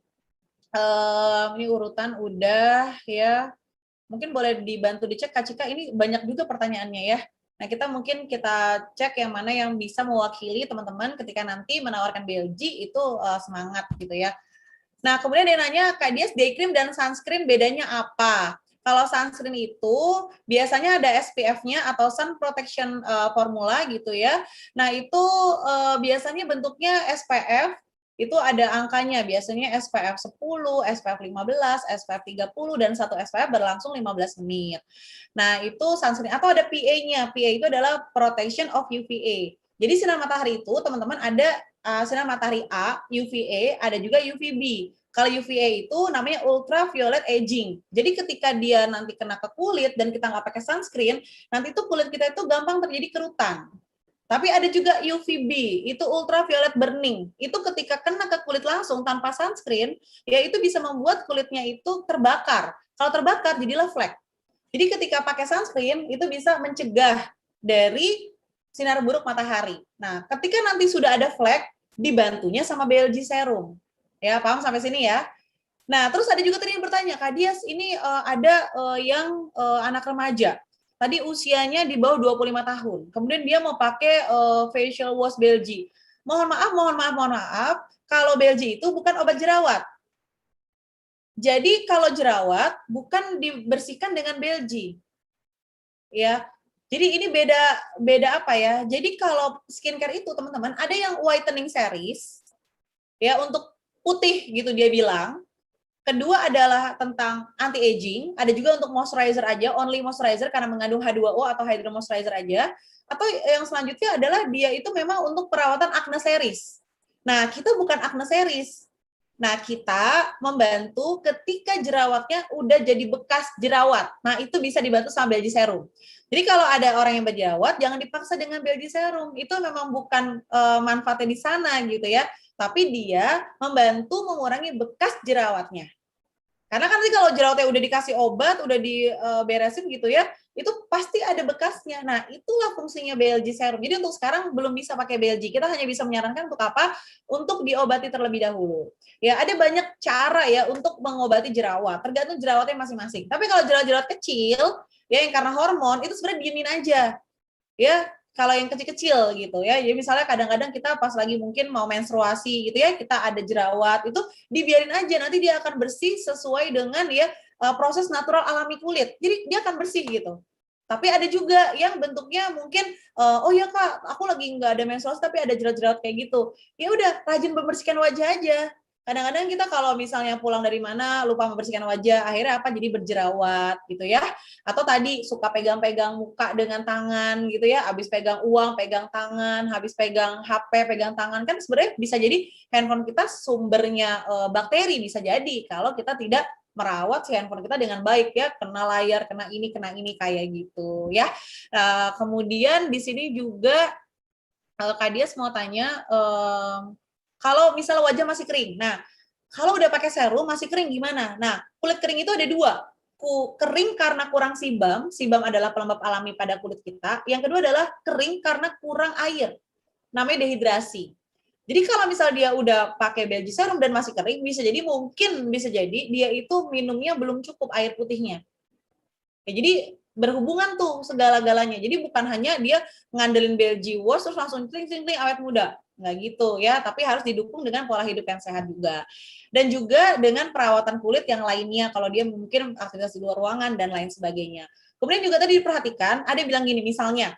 Ini urutan udah ya. Mungkin boleh dibantu dicek Kak Cika, ini banyak juga pertanyaannya ya. Nah, kita cek yang mana yang bisa mewakili teman-teman ketika nanti menawarkan BLG itu semangat gitu ya. Nah, kemudian dia nanya, Kak Dias, day cream dan sunscreen bedanya apa? Kalau sunscreen itu biasanya ada SPF-nya atau sun protection formula gitu ya. Nah, itu biasanya bentuknya SPF, itu ada angkanya, biasanya SPF 10, SPF 15, SPF 30, dan satu SPF berlangsung 15 menit. Nah, itu sunscreen, atau ada PA-nya. PA itu adalah Protection of UVA. Jadi sinar matahari itu, teman-teman, ada sinar matahari A, UVA, ada juga UVB. Kalau UVA itu namanya ultraviolet aging. Jadi ketika dia nanti kena ke kulit dan kita nggak pakai sunscreen, nanti itu kulit kita itu gampang terjadi kerutan. Tapi ada juga UVB, itu ultraviolet burning. Itu ketika kena ke kulit langsung tanpa sunscreen, ya itu bisa membuat kulitnya itu terbakar. Kalau terbakar jadilah flek. Jadi ketika pakai sunscreen itu bisa mencegah dari sinar buruk matahari. Nah, ketika nanti sudah ada flek, dibantunya sama BLG serum. Ya, paham sampai sini ya? Nah, terus ada juga tadi yang bertanya, Kak Dias, ini ada yang anak remaja. Tadi usianya di bawah 25 tahun. Kemudian dia mau pakai facial wash BLG. Mohon maaf, kalau BLG itu bukan obat jerawat. Jadi kalau jerawat bukan dibersihkan dengan BLG. Ya. Jadi ini beda apa ya? Jadi kalau skincare itu teman-teman ada yang whitening series ya untuk putih gitu dia bilang. Kedua adalah tentang anti aging, ada juga untuk moisturizer aja, only moisturizer karena mengandung H2O atau hydro moisturizer aja. Atau yang selanjutnya adalah dia itu memang untuk perawatan acne series. Nah, kita bukan acne series. Nah, kita membantu ketika jerawatnya udah jadi bekas jerawat. Nah, itu bisa dibantu sama BLG serum. Jadi kalau ada orang yang berjerawat, jangan dipaksa dengan BLG serum. Itu memang bukan manfaatnya di sana gitu ya. Tapi dia membantu mengurangi bekas jerawatnya. Karena kan nanti kalau jerawatnya udah dikasih obat, udah diberesin gitu ya, itu pasti ada bekasnya. Nah, itulah fungsinya BLG serum. Jadi untuk sekarang belum bisa pakai BLG. Kita hanya bisa menyarankan untuk apa? Untuk diobati terlebih dahulu. Ya, ada banyak cara ya untuk mengobati jerawat. Tergantung jerawatnya masing-masing. Tapi kalau jerawat-jerawat kecil, ya yang karena hormon, itu sebenarnya diemin aja. Ya, kalau yang kecil-kecil gitu ya. Jadi misalnya kadang-kadang kita pas lagi mungkin mau menstruasi gitu ya, kita ada jerawat, itu dibiarin aja, nanti dia akan bersih sesuai dengan ya proses natural alami kulit. Jadi dia akan bersih gitu. Tapi ada juga yang bentuknya mungkin oh ya Kak, aku lagi nggak ada menstruasi tapi ada jerawat-jerawat kayak gitu. Ya udah, rajin membersihkan wajah aja. Kadang-kadang kita kalau misalnya pulang dari mana lupa membersihkan wajah, akhirnya apa? Jadi berjerawat gitu ya. Atau tadi suka pegang-pegang muka dengan tangan gitu ya, habis pegang uang, pegang tangan, habis pegang HP, pegang tangan, kan sebenarnya bisa jadi handphone kita sumbernya bakteri, bisa jadi kalau kita tidak merawat si handphone kita dengan baik ya, kena layar, kena ini kayak gitu ya. Kemudian di sini juga Kak Dias mau tanya, kalau misalnya wajah masih kering, nah Kalau udah pakai serum masih kering gimana? Nah, kulit kering itu ada dua. Kering karena kurang sebum adalah pelembab alami pada kulit kita. Yang kedua adalah kering karena kurang air, namanya dehidrasi. Jadi kalau misal dia udah pakai Belgi serum dan masih kering, bisa jadi dia itu minumnya belum cukup air putihnya. Ya, jadi berhubungan tuh segala-galanya. Jadi bukan hanya dia ngandelin Belgi Wash terus langsung cling awet muda. Nggak gitu ya, tapi harus didukung dengan pola hidup yang sehat juga. Dan juga dengan perawatan kulit yang lainnya, kalau dia mungkin aktivitas di luar ruangan dan lain sebagainya. Kemudian juga tadi diperhatikan, ada bilang gini misalnya,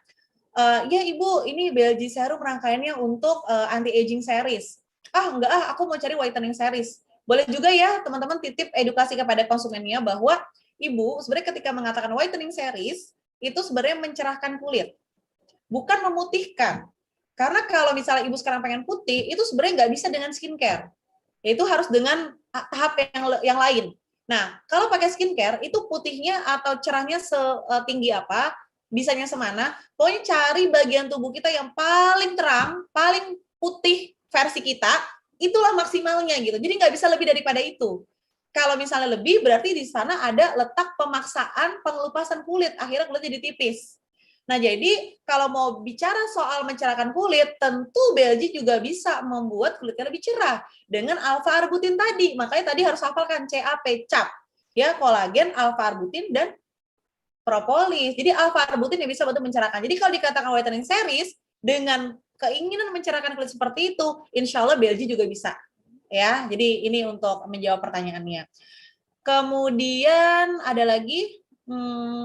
ya Ibu, ini Belgi Serum rangkaiannya untuk anti-aging series. Enggak aku mau cari whitening series. Boleh juga ya teman-teman titip edukasi kepada konsumennya bahwa Ibu sebenarnya ketika mengatakan whitening series, itu sebenarnya mencerahkan kulit, bukan memutihkan. Karena kalau misalnya Ibu sekarang pengen putih, itu sebenarnya nggak bisa dengan skincare. Itu harus dengan tahap yang lain. Nah, kalau pakai skincare, itu putihnya atau cerahnya setinggi apa, bisanya semana, pokoknya cari bagian tubuh kita yang paling terang, paling putih versi kita, itulah maksimalnya gitu. Jadi nggak bisa lebih daripada itu. Kalau misalnya lebih, berarti di sana ada letak pemaksaan pengelupasan kulit, akhirnya kulit jadi tipis. Nah, jadi kalau mau bicara soal mencerahkan kulit, tentu Belgi juga bisa membuat kulitnya lebih cerah dengan alpha-arbutin tadi. Makanya tadi harus hafalkan CAP, CAP. Ya, kolagen, alpha-arbutin, dan propolis. Jadi alpha-arbutin yang bisa bantu mencerahkan. Jadi kalau dikatakan whitening series, dengan keinginan mencerahkan kulit seperti itu, insya Allah Belgi juga bisa. Ya, jadi ini untuk menjawab pertanyaannya. Kemudian ada lagi,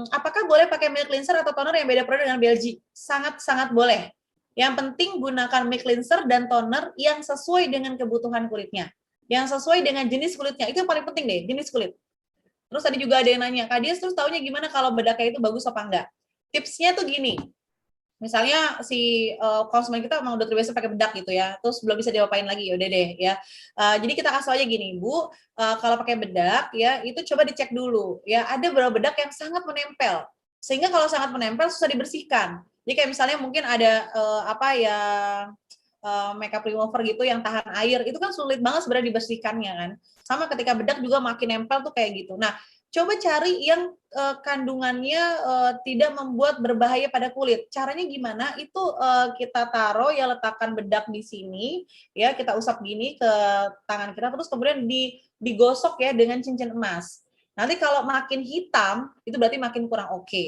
apakah boleh pakai milk cleanser atau toner yang beda produk dengan Belgi? Sangat-sangat boleh. Yang penting gunakan milk cleanser dan toner yang sesuai dengan kebutuhan kulitnya. Yang sesuai dengan jenis kulitnya. Itu yang paling penting deh, jenis kulit. Terus tadi juga ada yang nanya, Kak Dias terus taunya gimana kalau bedaknya itu bagus apa enggak? Tipsnya tuh gini, misalnya si konsumen kita memang udah terbiasa pakai bedak gitu ya, terus belum bisa diapain lagi, yaudah deh ya. Jadi kita kasih aja gini, Bu, kalau pakai bedak ya, itu coba dicek dulu ya. Ada beberapa bedak yang sangat menempel, sehingga kalau sangat menempel susah dibersihkan. Jadi kayak misalnya mungkin ada makeup remover gitu yang tahan air, itu kan sulit banget sebenarnya dibersihkannya kan. Sama ketika bedak juga makin nempel tuh kayak gitu. Nah, coba cari yang kandungannya tidak membuat berbahaya pada kulit. Caranya gimana? Itu kita taruh ya, letakkan bedak di sini, ya kita usap gini ke tangan kita, terus kemudian digosok ya dengan cincin emas. Nanti kalau makin hitam, itu berarti makin kurang oke.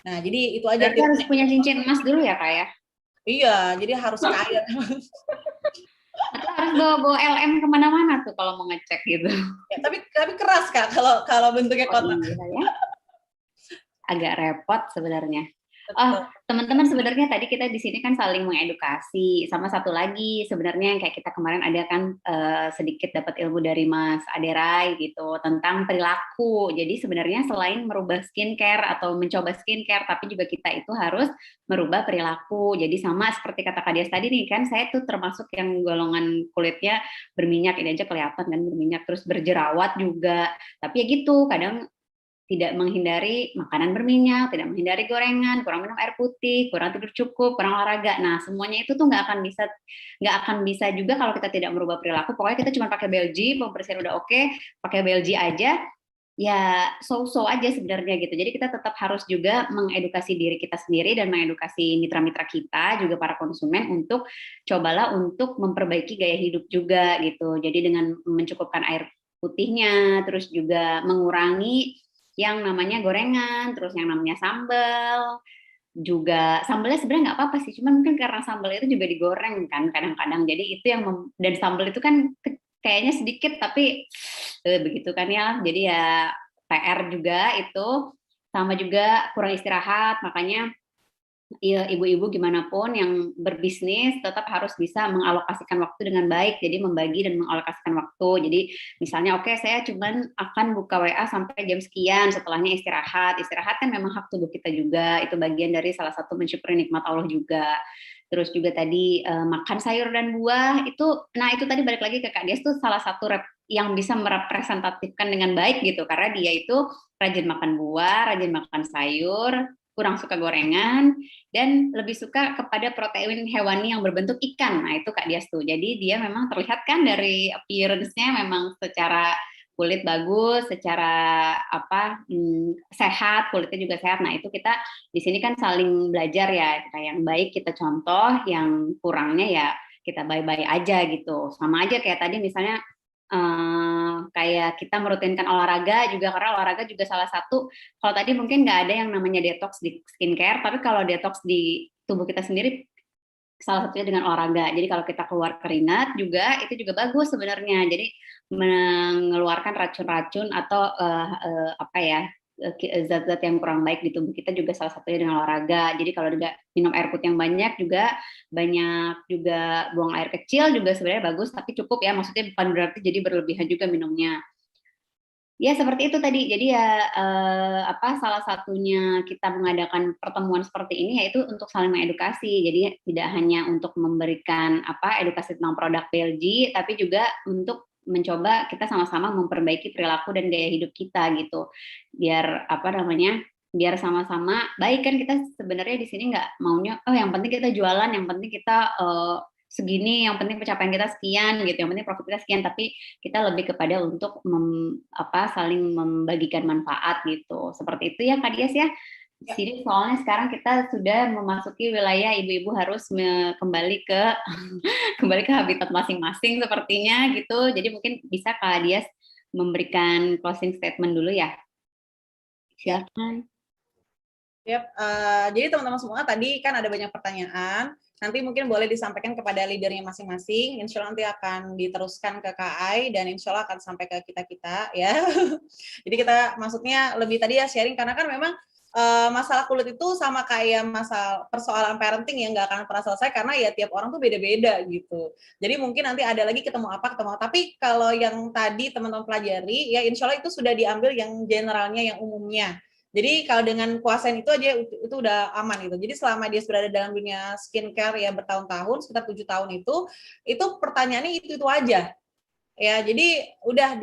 Nah, jadi itu aja. Berarti harus punya cincin emas dulu ya, Kak ya? Iya, jadi harus kaya. Atau harus bawa LM kemana-mana tuh kalau mau ngecek gitu. Ya, tapi keras Kak kalau bentuknya kotak. Iya, ya. Agak repot sebenarnya. Teman-teman, sebenarnya tadi kita di sini kan saling mengedukasi. Sama satu lagi sebenarnya yang kayak kita kemarin ada kan sedikit dapat ilmu dari Mas Aderai gitu tentang perilaku. Jadi sebenarnya selain merubah skincare atau mencoba skincare, tapi juga kita itu harus merubah perilaku. Jadi sama seperti kata Kak Dias tadi nih kan, saya tuh termasuk yang golongan kulitnya berminyak, ini aja kelihatan kan berminyak, terus berjerawat juga. Tapi ya gitu, kadang tidak menghindari makanan berminyak, tidak menghindari gorengan, kurang minum air putih, kurang tidur cukup, kurang olahraga. Nah, semuanya itu tuh nggak akan bisa juga kalau kita tidak merubah perilaku. Pokoknya kita cuma pakai Belgi, pembersihan udah oke, pakai Belgi aja, ya so-so aja sebenarnya gitu. Jadi kita tetap harus juga mengedukasi diri kita sendiri dan mengedukasi mitra-mitra kita, juga para konsumen untuk cobalah untuk memperbaiki gaya hidup juga gitu. Jadi dengan mencukupkan air putihnya, terus juga mengurangi yang namanya gorengan, terus yang namanya sambal, juga sambalnya sebenarnya nggak apa-apa sih, cuman mungkin karena sambal itu juga digoreng kan kadang-kadang, jadi itu yang dan sambal itu kan kayaknya sedikit tapi begitu kan ya, jadi ya PR juga itu, sama juga kurang istirahat, makanya ya, ibu-ibu gimana pun yang berbisnis tetap harus bisa mengalokasikan waktu dengan baik, jadi membagi dan mengalokasikan waktu. Jadi misalnya oke, saya cuman akan buka WA sampai jam sekian, setelahnya istirahat. Istirahat kan memang hak tubuh kita juga, itu bagian dari salah satu mensyukuri nikmat Allah juga. Terus juga tadi makan sayur dan buah itu, nah itu tadi balik lagi ke Kak Dias tuh salah satu yang bisa merepresentatifkan dengan baik gitu, karena dia itu rajin makan buah, rajin makan sayur, kurang suka gorengan, dan lebih suka kepada protein hewani yang berbentuk ikan. Nah itu Kak Dias tuh. Jadi dia memang terlihat kan dari appearance-nya memang secara kulit bagus, secara sehat, kulitnya juga sehat. Nah itu kita di sini kan saling belajar ya, yang baik kita contoh, yang kurangnya ya kita bye-bye aja gitu. Sama aja kayak tadi misalnya kayak kita merutinkan olahraga juga, karena olahraga juga salah satu, kalau tadi mungkin nggak ada yang namanya detox di skincare, tapi kalau detox di tubuh kita sendiri salah satunya dengan olahraga. Jadi kalau kita keluar keringat juga itu juga bagus sebenarnya. Jadi mengeluarkan racun-racun atau zat-zat yang kurang baik di tubuh kita juga salah satunya dengan olahraga. Jadi kalau juga minum air putih yang banyak juga buang air kecil juga sebenarnya bagus, tapi cukup ya, maksudnya bukan berarti jadi berlebihan juga minumnya. Ya seperti itu tadi. Jadi ya salah satunya kita mengadakan pertemuan seperti ini yaitu untuk saling mengedukasi. Jadi tidak hanya untuk memberikan edukasi tentang produk BLG, tapi juga untuk mencoba kita sama-sama memperbaiki perilaku dan gaya hidup kita gitu. Biar biar sama-sama baik kan. Kita sebenarnya di sini nggak maunya yang penting kita jualan, yang penting kita segini, yang penting pencapaian kita sekian gitu, yang penting profit kita sekian, tapi kita lebih kepada untuk saling membagikan manfaat gitu. Seperti itu ya Kak Dias ya. Di sini soalnya sekarang kita sudah memasuki wilayah ibu-ibu harus kembali ke habitat masing-masing sepertinya gitu. Jadi mungkin bisa Kak Dias memberikan closing statement dulu ya. Silakan. Jadi teman-teman semua tadi kan ada banyak pertanyaan. Nanti mungkin boleh disampaikan kepada leadernya masing-masing. Insya Allah nanti akan diteruskan ke KAI dan insya Allah akan sampai ke kita-kita ya. Jadi kita maksudnya lebih tadi ya sharing, karena kan memang masalah kulit itu sama kayak masalah persoalan parenting yang nggak akan pernah selesai, karena ya tiap orang tuh beda-beda gitu. Jadi mungkin nanti ada lagi ketemu apa. Tapi kalau yang tadi teman-teman pelajari ya insya Allah itu sudah diambil yang generalnya, yang umumnya. Jadi kalau dengan kuasain itu aja itu udah aman gitu. Jadi selama dia berada dalam dunia skincare ya bertahun-tahun, sekitar 7 tahun itu pertanyaannya itu aja. Ya, jadi udah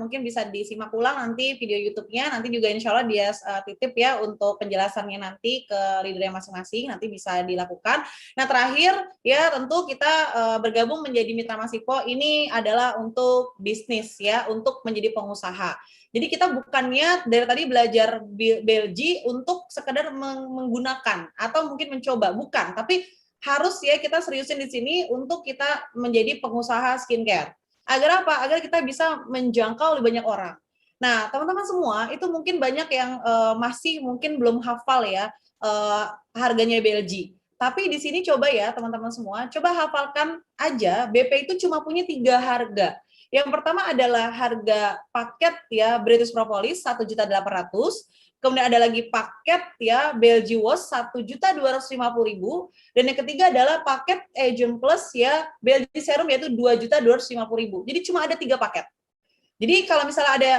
mungkin bisa disimak ulang nanti video YouTube-nya, nanti juga insya Allah dia titip ya untuk penjelasannya nanti ke leadernya masing-masing, nanti bisa dilakukan. Nah terakhir ya tentu kita bergabung menjadi Mitra Masipo ini adalah untuk bisnis ya, untuk menjadi pengusaha. Jadi kita bukannya dari tadi belajar BLG untuk sekedar menggunakan atau mungkin mencoba, bukan, tapi harus ya kita seriusin di sini untuk kita menjadi pengusaha skincare. Agar apa? Agar kita bisa menjangkau lebih banyak orang. Nah, teman-teman semua itu mungkin banyak yang masih mungkin belum hafal ya harganya BLG. Tapi di sini coba ya teman-teman semua, coba hafalkan aja BP itu cuma punya 3 harga. Yang pertama adalah harga paket ya British Propolis 1.800.000. Kemudian ada lagi paket ya BLG Wash 1.250.000, dan yang ketiga adalah paket Agent Plus ya BLG Serum yaitu 2.250.000. Jadi cuma ada 3 paket. Jadi kalau misalnya ada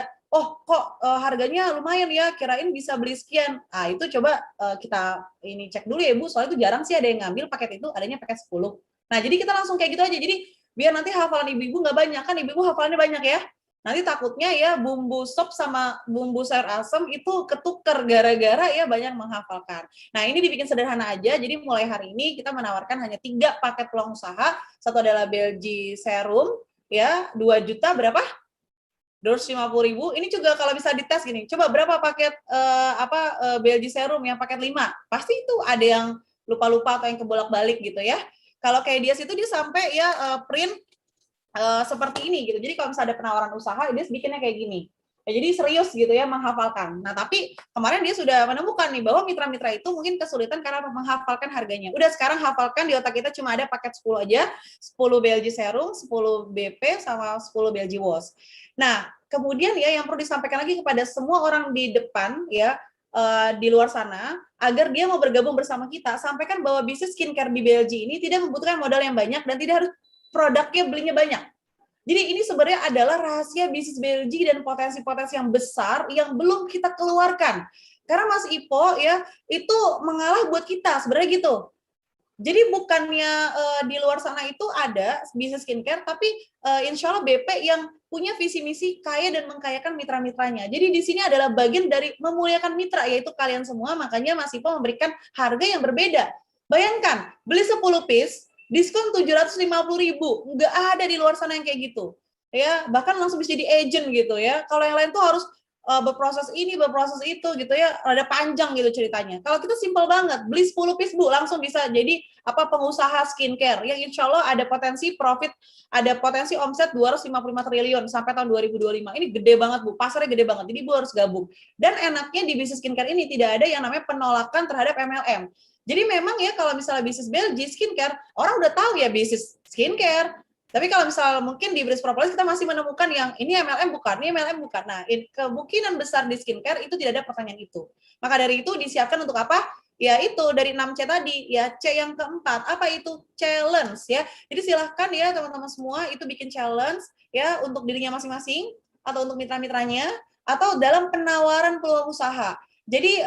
harganya lumayan ya, kirain bisa beli sekian. Ah itu coba kita ini cek dulu ya Bu, soalnya itu jarang sih ada yang ngambil paket itu, adanya paket 10. Nah, jadi kita langsung kayak gitu aja. Jadi biar nanti hafalan ibu-ibu nggak banyak, kan ibu-ibu hafalannya banyak ya. Nanti takutnya ya bumbu sop sama bumbu sayur asem itu ketuker gara-gara ya banyak menghafalkan. Nah ini dibikin sederhana aja, jadi mulai hari ini kita menawarkan hanya 3 paket peluang usaha. Satu adalah BLG Serum, ya 2 juta berapa? 250.000. Ini juga kalau bisa dites gini, coba berapa paket BLG Serum yang paket 5? Pasti itu ada yang lupa-lupa atau yang kebolak-balik gitu ya. Kalau kayak dia itu dia sampai ya print seperti ini gitu. Jadi kalau misalnya ada penawaran usaha, dia bikinnya kayak gini. Ya, jadi serius gitu ya menghafalkan. Nah tapi kemarin dia sudah menemukan nih bahwa mitra-mitra itu mungkin kesulitan karena menghafalkan harganya. Udah sekarang hafalkan, di otak kita cuma ada paket 10 aja, 10 BLG Serum, 10 BP, sama 10 BLG Wash. Nah kemudian ya yang perlu disampaikan lagi kepada semua orang di depan ya, di luar sana, agar dia mau bergabung bersama kita, sampaikan bahwa bisnis skincare di BLG ini tidak membutuhkan modal yang banyak dan tidak harus produknya belinya banyak. Jadi ini sebenarnya adalah rahasia bisnis BLG dan potensi-potensi yang besar yang belum kita keluarkan. Karena Mas Ipo ya itu mengalah buat kita sebenarnya gitu. Jadi bukannya di luar sana itu ada bisnis skincare, tapi insya Allah BP yang punya visi misi kaya dan mengkayakan mitra-mitranya. Jadi di sini adalah bagian dari memuliakan mitra, yaitu kalian semua, makanya Mas Ipo memberikan harga yang berbeda. Bayangkan, beli 10 piece, diskon 750.000, nggak ada di luar sana yang kayak gitu. Ya, bahkan langsung bisa jadi agent gitu ya. Kalau yang lain tuh harus berproses ini, berproses itu gitu ya, rada panjang gitu ceritanya. Kalau kita simpel banget, beli 10 piece Bu, langsung bisa jadi pengusaha skincare yang insya Allah ada potensi profit, ada potensi omset 255 triliun sampai tahun 2025. Ini gede banget Bu, pasarnya gede banget, jadi Bu harus gabung. Dan enaknya di bisnis skincare ini tidak ada yang namanya penolakan terhadap MLM. Jadi memang ya kalau misalnya bisnis Belgi skincare, orang udah tahu ya bisnis skincare. Tapi kalau misalnya mungkin di British Propolis kita masih menemukan yang ini MLM bukan, ini MLM bukan. Nah, kemungkinan besar di skincare itu tidak ada pertanyaan itu. Maka dari itu disiapkan untuk apa? Ya itu dari 6C tadi, ya C yang keempat. Apa itu? Challenge ya. Jadi silahkan ya teman-teman semua itu bikin challenge ya untuk dirinya masing-masing atau untuk mitra-mitranya atau dalam penawaran peluang usaha. Jadi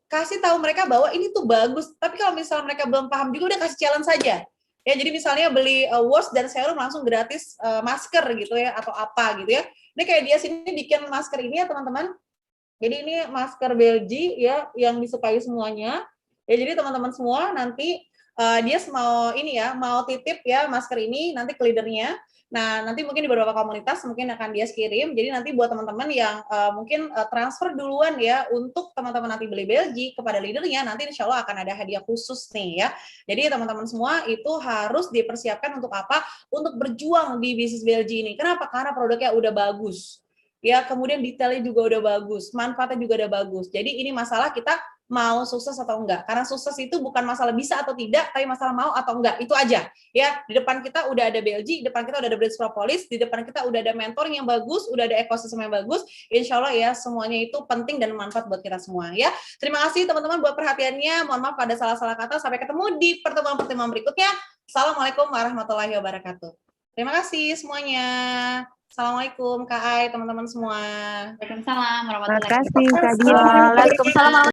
kasih tahu mereka bahwa ini tuh bagus. Tapi kalau misalnya mereka belum paham juga udah kasih challenge saja. Ya, jadi misalnya beli wash dan serum langsung gratis masker gitu ya atau apa gitu ya. Ini kayak dia sini bikin masker ini ya teman-teman. Jadi ini masker Belgi ya yang disukai semuanya. Ya jadi teman-teman semua nanti dia mau titip ya masker ini nanti ke leadernya. Nah, nanti mungkin di beberapa komunitas mungkin akan dia kirim. Jadi nanti buat teman-teman yang mungkin transfer duluan ya untuk teman-teman nanti beli Belgi kepada leadernya, nanti insya Allah akan ada hadiah khusus nih ya. Jadi teman-teman semua itu harus dipersiapkan untuk apa? Untuk berjuang di bisnis Belgi ini. Kenapa? Karena produknya udah bagus. Ya, kemudian detailnya juga udah bagus, manfaatnya juga udah bagus. Jadi ini masalah kita mau sukses atau enggak. Karena sukses itu bukan masalah bisa atau tidak, tapi masalah mau atau enggak. Itu aja. Ya, di depan kita udah ada Belgi, di depan kita udah ada British Propolis, di depan kita udah ada mentoring yang bagus, udah ada ekosistem yang bagus. Insya Allah ya semuanya itu penting dan manfaat buat kita semua ya. Terima kasih teman-teman buat perhatiannya. Mohon maaf pada salah-salah kata. Sampai ketemu di pertemuan-pertemuan berikutnya. Assalamualaikum warahmatullahi wabarakatuh. Terima kasih semuanya. Assalamualaikum Kak Ai, teman-teman semua. Waalaikumsalam warahmatullahi Terima kasih, Kak wabarakatuh. Dia. Waalaikumsalam.